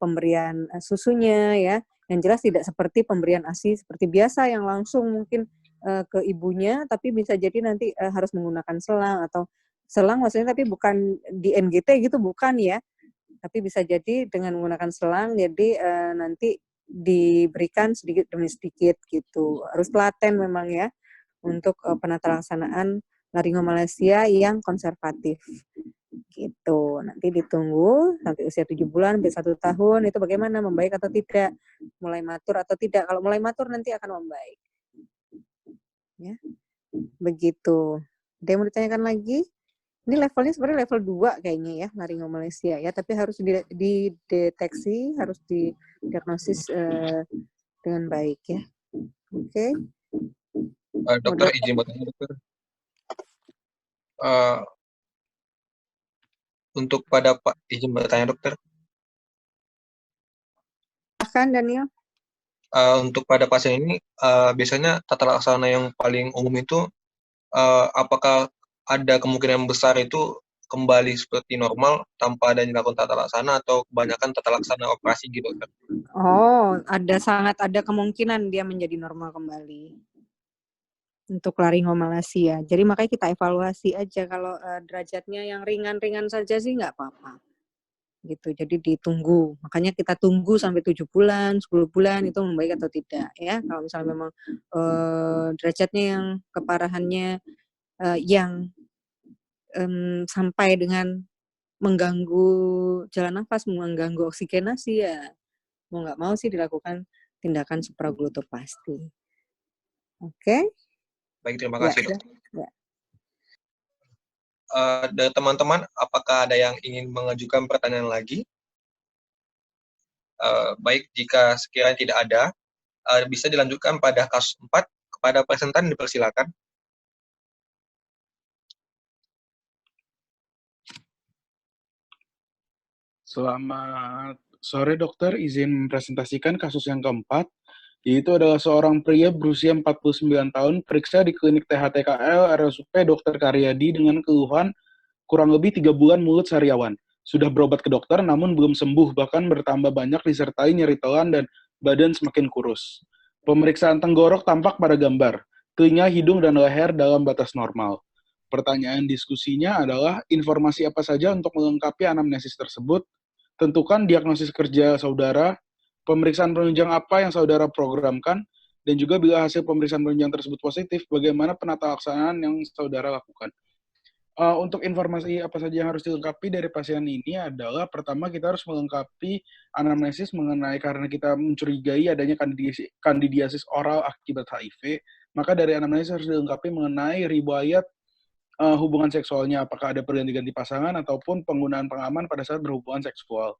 pemberian susunya ya. Yang jelas tidak seperti pemberian ASI seperti biasa yang langsung mungkin ke ibunya, tapi bisa jadi nanti harus menggunakan selang, atau selang maksudnya tapi bukan di NGT gitu, bukan ya. Tapi bisa jadi dengan menggunakan selang, jadi nanti diberikan sedikit demi sedikit gitu. Harus telaten memang ya untuk penata laksanaan laringomalacia yang konservatif gitu. Nanti ditunggu sampai usia 7 bulan sampai 1 tahun itu bagaimana, membaik atau tidak, mulai matur atau tidak. Kalau mulai matur nanti akan membaik. Ya. Begitu. Ada yang mau ditanyakan lagi? Ini levelnya sebenarnya level 2 kayaknya ya, laringomalacia ya, tapi harus dideteksi, harus didiagnosis dengan baik ya. Oke. Dokter, izin bertanya, dokter. Untuk pada izin bertanya, dokter. Silahkan, Daniel. Untuk pada pasien ini, biasanya tata laksana yang paling umum itu, apakah ada kemungkinan besar itu kembali seperti normal tanpa ada dilakukan tata laksana, atau kebanyakan tata laksana operasi gitu, dokter? Oh, sangat ada kemungkinan dia menjadi normal kembali untuk laringomalacia. Jadi makanya kita evaluasi aja, kalau derajatnya yang ringan-ringan saja sih nggak apa-apa. Gitu. Jadi ditunggu. Makanya kita tunggu sampai 7 bulan, 10 bulan itu membaik atau tidak ya. Kalau misalnya memang derajatnya yang keparahannya yang sampai dengan mengganggu jalan nafas, mengganggu oksigenasi, ya mau nggak mau sih dilakukan tindakan supraglotoplasti. Oke? Baik, terima kasih, dokter. Ya. Dari teman-teman, apakah ada yang ingin mengajukan pertanyaan lagi? Baik, jika sekiranya tidak ada, bisa dilanjutkan pada kasus 4. Kepada presentan dipersilakan. Selamat sore, dokter. Izin mempresentasikan kasus yang keempat, yaitu adalah seorang pria berusia 49 tahun periksa di klinik THTKL RSUP Dr. Karyadi dengan keluhan kurang lebih 3 bulan mulut sariawan. Sudah berobat ke dokter namun belum sembuh, bahkan bertambah banyak disertai nyeri telan dan badan semakin kurus. Pemeriksaan tenggorok tampak pada gambar. Telinga, hidung, dan leher dalam batas normal. Pertanyaan diskusinya adalah informasi apa saja untuk melengkapi anamnesis tersebut, tentukan diagnosis kerja saudara, pemeriksaan penunjang apa yang saudara programkan, dan juga bila hasil pemeriksaan penunjang tersebut positif, bagaimana penata laksanaan yang saudara lakukan. Untuk informasi apa saja yang harus dilengkapi dari pasien ini adalah, pertama kita harus melengkapi anamnesis mengenai karena kita mencurigai adanya kandidiasis oral akibat HIV, maka dari anamnesis harus dilengkapi mengenai riwayat hubungan seksualnya, apakah ada perganti-ganti pasangan ataupun penggunaan pengaman pada saat berhubungan seksual.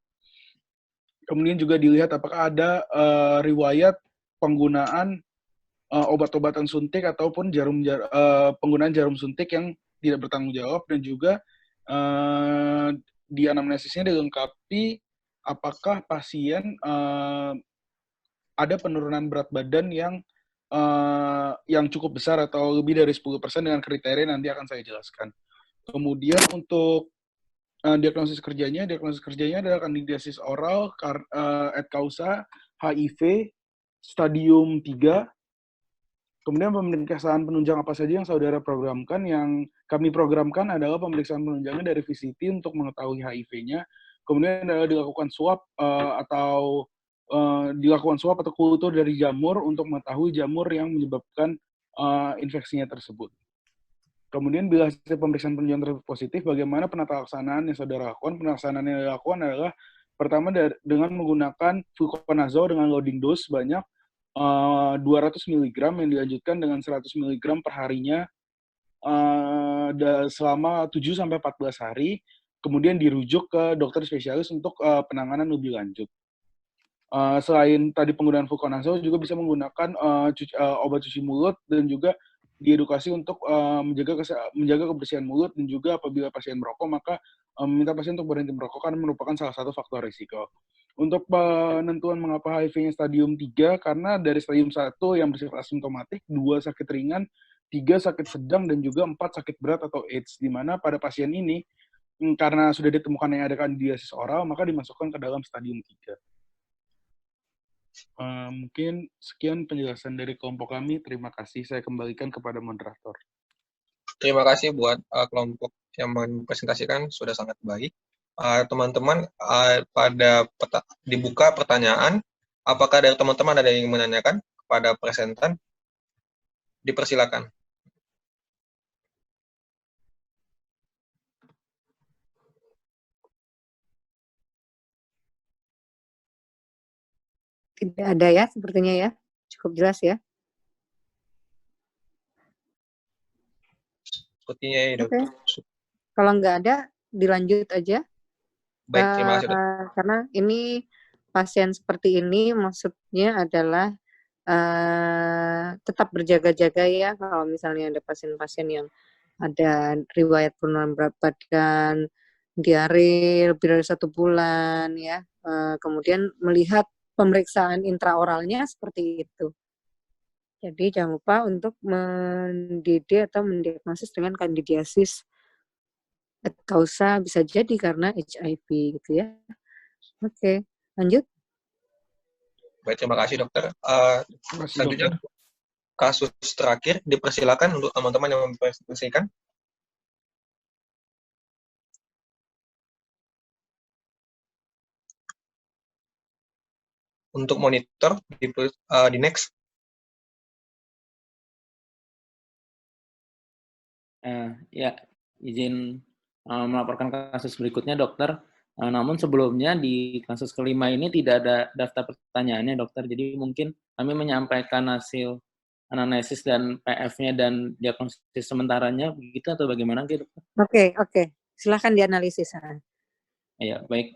Kemudian juga dilihat apakah ada riwayat penggunaan obat-obatan suntik ataupun penggunaan jarum suntik yang tidak bertanggung jawab, dan juga di anamnesisnya dilengkapi apakah pasien ada penurunan berat badan yang cukup besar atau lebih dari 10% dengan kriteria nanti akan saya jelaskan. Kemudian untuk diagnosis kerjanya adalah kandidiasis oral et causa HIV stadium 3. Kemudian pemeriksaan penunjang apa saja yang saudara programkan? Yang kami programkan adalah pemeriksaan penunjangnya dari VCT untuk mengetahui HIV-nya. Kemudian dilakukan swab dilakukan swab atau kultur dari jamur untuk mengetahui jamur yang menyebabkan infeksinya tersebut. Kemudian bila hasil pemeriksaan penunjang tersebut positif, bagaimana penata laksanaan yang saudara lakukan? Penelaksanaan yang dilakukan adalah pertama dengan menggunakan fluconazole dengan loading dose sebanyak 200 mg yang dilanjutkan dengan 100 mg per harinya selama 7-14 hari, kemudian dirujuk ke dokter spesialis untuk penanganan lebih lanjut. Selain tadi penggunaan fluconazole, juga bisa menggunakan obat cuci mulut dan juga diedukasi untuk menjaga kebersihan mulut, dan juga apabila pasien merokok, maka meminta pasien untuk berhenti merokok karena merupakan salah satu faktor risiko. Untuk penentuan mengapa HIV-nya stadium 3, karena dari stadium 1 yang bersifat asimptomatik, 2 sakit ringan, 3 sakit sedang, dan juga 4 sakit berat atau AIDS, di mana pada pasien ini, karena sudah ditemukan yang ada kandidiasis oral, maka dimasukkan ke dalam stadium 3. Mungkin sekian penjelasan dari kelompok kami. Terima kasih. Saya kembalikan kepada moderator. Terima kasih buat kelompok yang mempresentasikan, sudah sangat baik. Teman-teman, dibuka pertanyaan. Apakah dari teman-teman ada yang menanyakan kepada presentan? Dipersilakan. Tidak ada ya, sepertinya ya. Cukup jelas ya. Sepertinya ya, Dok. Kalau nggak ada, dilanjut aja. Baik, terima kasih, Dok. Karena ini pasien seperti ini maksudnya adalah tetap berjaga-jaga ya. Kalau misalnya ada pasien-pasien yang ada riwayat penurunan berat badan, diare lebih dari 1 bulan ya, kemudian melihat pemeriksaan intraoralnya seperti itu. Jadi jangan lupa untuk mendidik atau mendiagnosis dengan kandidiasis kausa, bisa jadi karena HIV gitu ya. Oke, lanjut. Baik, terima kasih dokter. Selanjutnya kasus terakhir, dipersilakan untuk teman-teman yang mempresentasikan. Untuk monitor di next. Ya, izin melaporkan kasus berikutnya, dokter. Namun sebelumnya di kasus kelima ini tidak ada daftar pertanyaannya, dokter. Jadi mungkin kami menyampaikan hasil anamnesis dan PF-nya dan diagnosis sementaranya, begitu atau bagaimana, dokter? Oke. Silakan dianalisis. Ya, baik.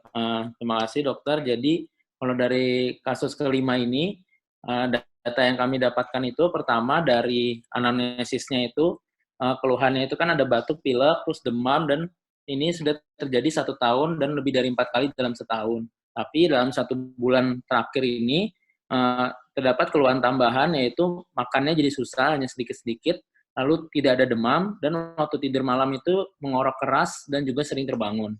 Terima kasih, dokter. Jadi kalau dari kasus kelima ini, data yang kami dapatkan itu pertama dari anamnesisnya itu, keluhannya itu kan ada batuk, pilek, terus demam, dan ini sudah terjadi 1 tahun dan lebih dari 4 kali dalam setahun. Tapi dalam 1 bulan terakhir ini terdapat keluhan tambahan, yaitu makannya jadi susah, hanya sedikit-sedikit, lalu tidak ada demam, dan waktu tidur malam itu mengorok keras dan juga sering terbangun.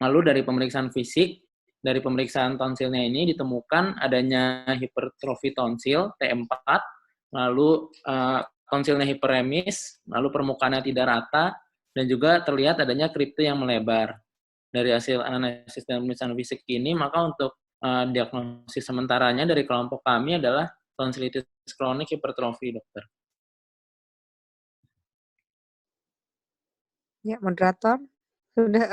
Lalu dari pemeriksaan fisik, dari pemeriksaan tonsilnya ini ditemukan adanya hipertrofi tonsil T4, lalu tonsilnya hiperemis, lalu permukaannya tidak rata, dan juga terlihat adanya kripte yang melebar. Dari hasil analisis dan pemeriksaan fisik ini, maka untuk diagnosis sementaranya dari kelompok kami adalah tonsilitis kronik hipertrofi, dokter. Ya, moderator. Sudah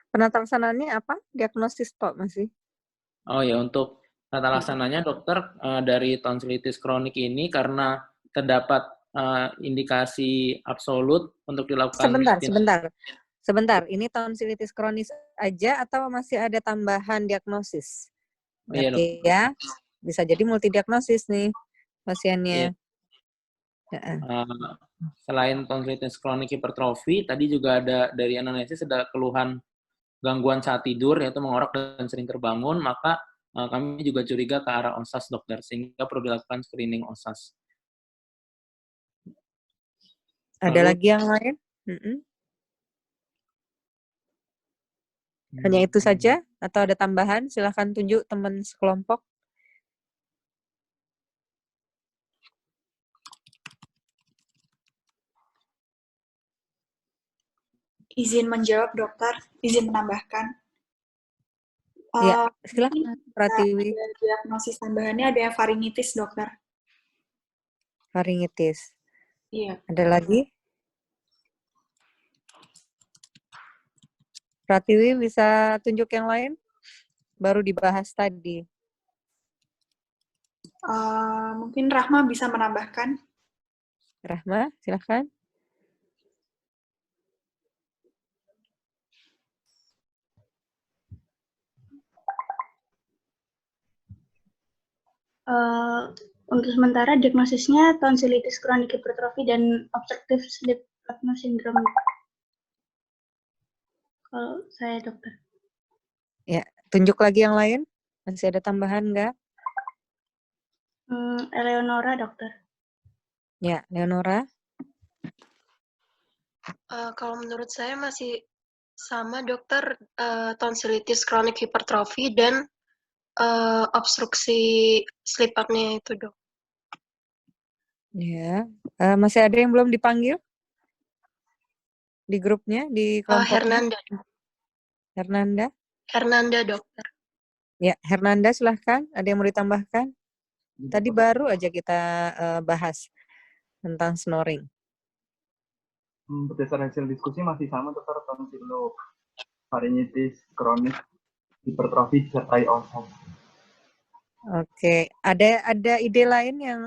penata laksanaannya apa? Diagnosis Pak masih? Oh ya, untuk tata laksananya, dokter, dari tonsilitis kronik ini karena terdapat indikasi absolut untuk dilakukan... Sebentar. Ini tonsilitis kronis aja atau masih ada tambahan diagnosis? Berarti ya, bisa jadi multidiagnosis nih pasiennya. Iya. Selain tonsilitis kronik hipertrofi, tadi juga ada dari anamnesis ada keluhan gangguan saat tidur, yaitu mengorok dan sering terbangun, maka kami juga curiga ke arah OSAS, dokter, sehingga perlu dilakukan screening OSAS. Ada lagi yang lain? Hanya itu saja? Atau ada tambahan? Silahkan tunjuk teman sekelompok. Izin menjawab, dokter. Izin menambahkan. Ya, Mungkin silakan Pratiwi. ada diagnosis tambahannya, ada yang faringitis, dokter. Faringitis. Iya. Ada lagi? Pratiwi bisa tunjuk yang lain? Baru dibahas tadi. Mungkin Rahma bisa menambahkan. Rahma, silakan. Untuk sementara diagnosisnya tonsilitis kronik hipertrofi dan obstructive sleep apnea syndrome. Kalau saya, dokter. Ya, tunjuk lagi yang lain. Masih ada tambahan nggak? Eleonora, dokter. Ya, Leonora. Kalau menurut saya masih sama, dokter. Tonsilitis kronik hipertrofi dan obstruksi sleep apnea itu, dok. Ya, masih ada yang belum dipanggil di grupnya, di kelompoknya? Hernanda. Hernanda, dokter. Ya, Hernanda silahkan. Ada yang mau ditambahkan? Tadi baru aja kita bahas tentang snoring. Berdasarkan hasil diskusi masih sama, dokter. Tonsilo faringitis kronik hipertrofi disertai OSAS. Oke, ada ide lain yang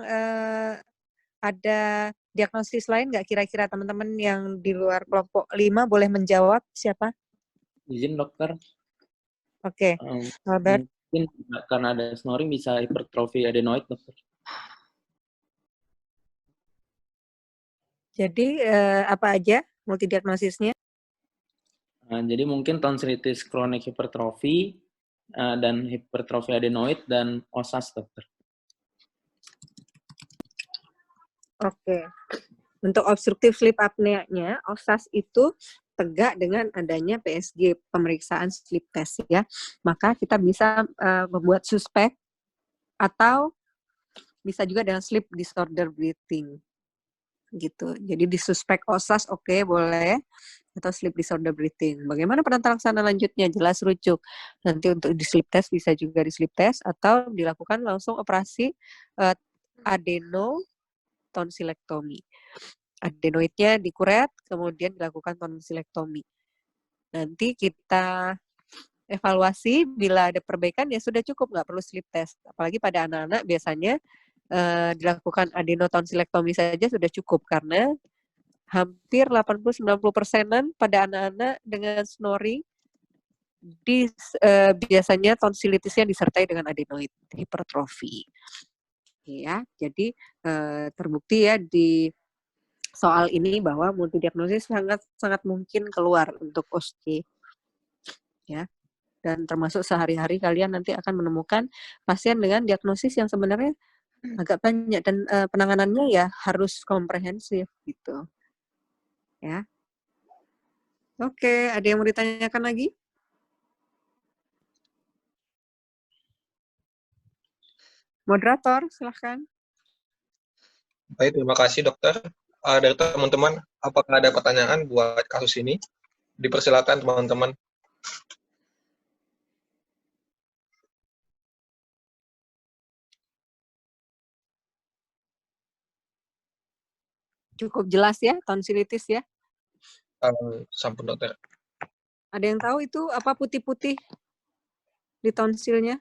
ada diagnosis lain nggak kira-kira teman-teman yang di luar kelompok 5 boleh menjawab? Siapa? Izin, dokter. Oke, Albert. Mungkin karena ada snoring bisa hipertrofi adenoid, dokter. Jadi apa aja multidiagnosisnya? Jadi mungkin tonsilitis kronik hipertrofi dan hipertrofi adenoid dan OSAS, dokter. Oke. Untuk obstructive sleep apnea-nya, OSAS itu tegak dengan adanya PSG, pemeriksaan sleep test ya. Maka kita bisa membuat suspek atau bisa juga dengan sleep disorder breathing. Gitu. Jadi di suspek OSAS oke, boleh, atau sleep disorder breathing. Bagaimana penata laksana lanjutnya? Jelas rujuk. Nanti untuk di sleep test bisa juga di sleep test atau dilakukan langsung operasi adenotonsilektomi. Adenoidnya dikuret, kemudian dilakukan tonsilektomi. Nanti kita evaluasi, bila ada perbaikan ya sudah cukup, nggak perlu sleep test. Apalagi pada anak-anak biasanya dilakukan adenotonsilektomi saja sudah cukup, karena hampir 80-90%-an pada anak-anak dengan snoring biasanya tonsilitisnya disertai dengan adenoid hipertrofi. Ya, jadi terbukti ya di soal ini bahwa multidiagnosis sangat mungkin keluar untuk OSCE. Ya. Dan termasuk sehari-hari kalian nanti akan menemukan pasien dengan diagnosis yang sebenarnya agak banyak dan penanganannya ya harus komprehensif gitu. Ya. Oke, ada yang mau ditanyakan lagi? Moderator, silahkan. Baik, terima kasih dokter. Dari teman-teman, apakah ada pertanyaan buat kasus ini? Dipersilakan teman-teman. Cukup jelas ya, tonsilitis ya? Sampun dokter. Ada yang tahu itu apa putih-putih di tonsilnya?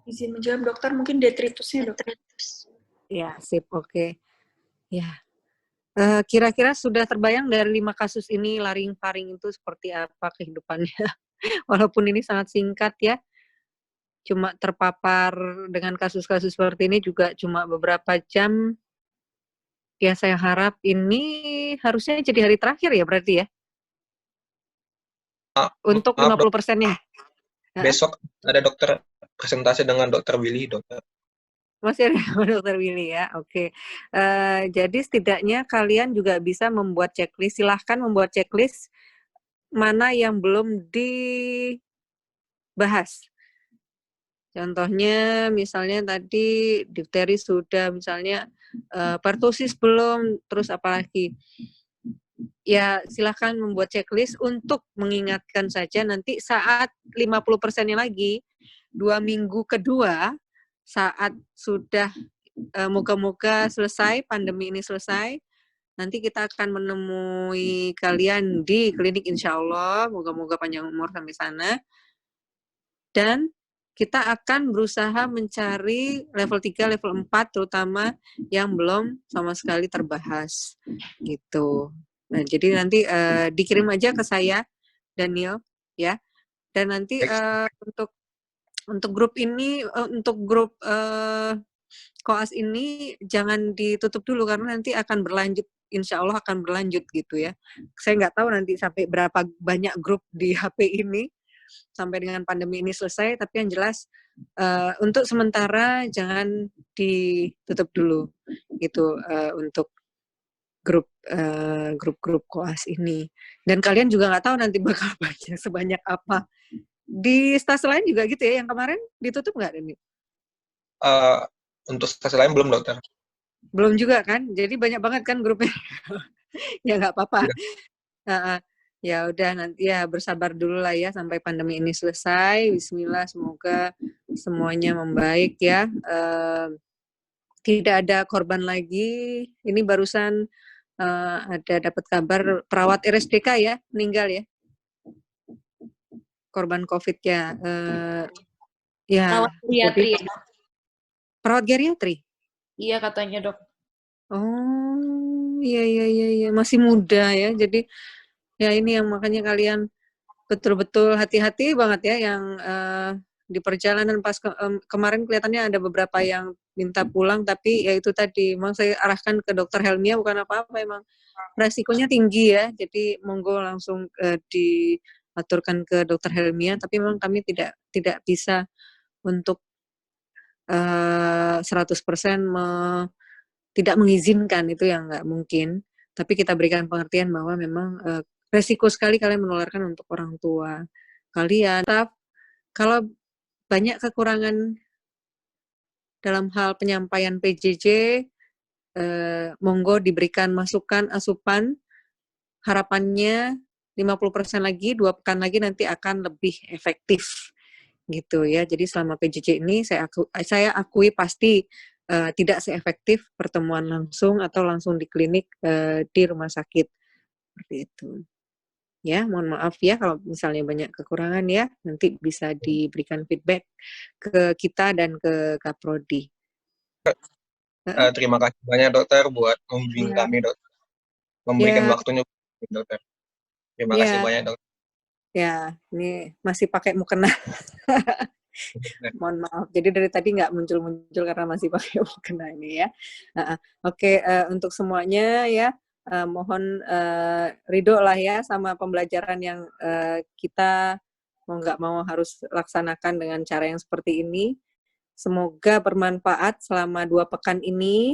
Izin menjawab, dokter. Mungkin detritusnya, dokter. Ya, sip, oke. Ya. Kira-kira sudah terbayang dari 5 kasus ini laring-faring itu seperti apa kehidupannya? Walaupun ini sangat singkat ya. Cuma terpapar dengan kasus-kasus seperti ini juga cuma beberapa jam. Ya, saya harap ini harusnya jadi hari terakhir ya berarti ya? Untuk 50%-nya. Besok ada dokter presentasi dengan dokter Willy, dokter. Masih ada dokter Willy ya, oke. Jadi setidaknya kalian juga bisa membuat checklist. Silahkan membuat checklist mana yang belum dibahas. Contohnya misalnya tadi difteri sudah, misalnya pertusis belum, terus apalagi ya silakan membuat checklist untuk mengingatkan saja nanti saat 50%-nya lagi, 2 minggu kedua, saat sudah moga-moga selesai, pandemi ini selesai, nanti kita akan menemui kalian di klinik insya Allah, moga-moga panjang umur sampai sana. Dan kita akan berusaha mencari level 3, level 4, terutama yang belum sama sekali terbahas. Gitu. Nah, jadi nanti dikirim aja ke saya, Daniel, ya. Dan nanti untuk grup ini, untuk grup koas ini jangan ditutup dulu karena nanti akan berlanjut, insya Allah akan berlanjut gitu ya. Saya nggak tahu nanti sampai berapa banyak grup di HP ini sampai dengan pandemi ini selesai, tapi yang jelas untuk sementara jangan ditutup dulu gitu untuk grup koas ini. Dan kalian juga nggak tahu nanti bakal banyak sebanyak apa. Di stase lain juga gitu ya, yang kemarin ditutup nggak, Dani? Untuk stase lain belum, dokter. Belum juga kan? Jadi banyak banget kan grupnya. Ya nggak apa-apa. Ya udah nanti ya bersabar dulu lah ya sampai pandemi ini selesai. Bismillah, semoga semuanya membaik ya. Tidak ada korban lagi. Ini barusan ada dapat kabar perawat RSDK ya meninggal ya. Korban COVID ya. Ya. Perawat geriatri. Perawat geriatri? Iya katanya, Dok. Oh, iya, masih muda ya. Jadi ya ini yang makanya kalian betul-betul hati-hati banget ya yang di perjalanan pas kemarin kelihatannya ada beberapa yang minta pulang, tapi ya itu tadi memang saya arahkan ke Dokter Helmia bukan apa-apa, emang resikonya tinggi ya. Jadi monggo langsung diaturkan ke Dokter Helmia, tapi memang kami tidak bisa untuk 100% tidak mengizinkan, itu yang nggak mungkin. Tapi kita berikan pengertian bahwa memang resiko sekali kalian menularkan untuk orang tua kalian. Kalau banyak kekurangan dalam hal penyampaian PJJ, monggo diberikan masukan, asupan. Harapannya 50% lagi, 2 pekan lagi nanti akan lebih efektif. Gitu ya. Jadi selama PJJ ini saya akui pasti tidak seefektif pertemuan langsung atau langsung di klinik di rumah sakit. Seperti itu. Ya, mohon maaf ya kalau misalnya banyak kekurangan ya, nanti bisa diberikan feedback ke kita dan ke Kaprodi. Terima kasih banyak dokter buat membimbing kami, dokter. Memberikan waktunya, dokter. Terima kasih banyak, dokter. Ya, ini masih pakai mukena. Mohon maaf. Jadi dari tadi nggak muncul-muncul karena masih pakai mukena ini ya. Oke, untuk semuanya ya. Mohon ridho lah ya sama pembelajaran yang kita mau nggak mau harus laksanakan dengan cara yang seperti ini. Semoga bermanfaat selama 2 pekan ini.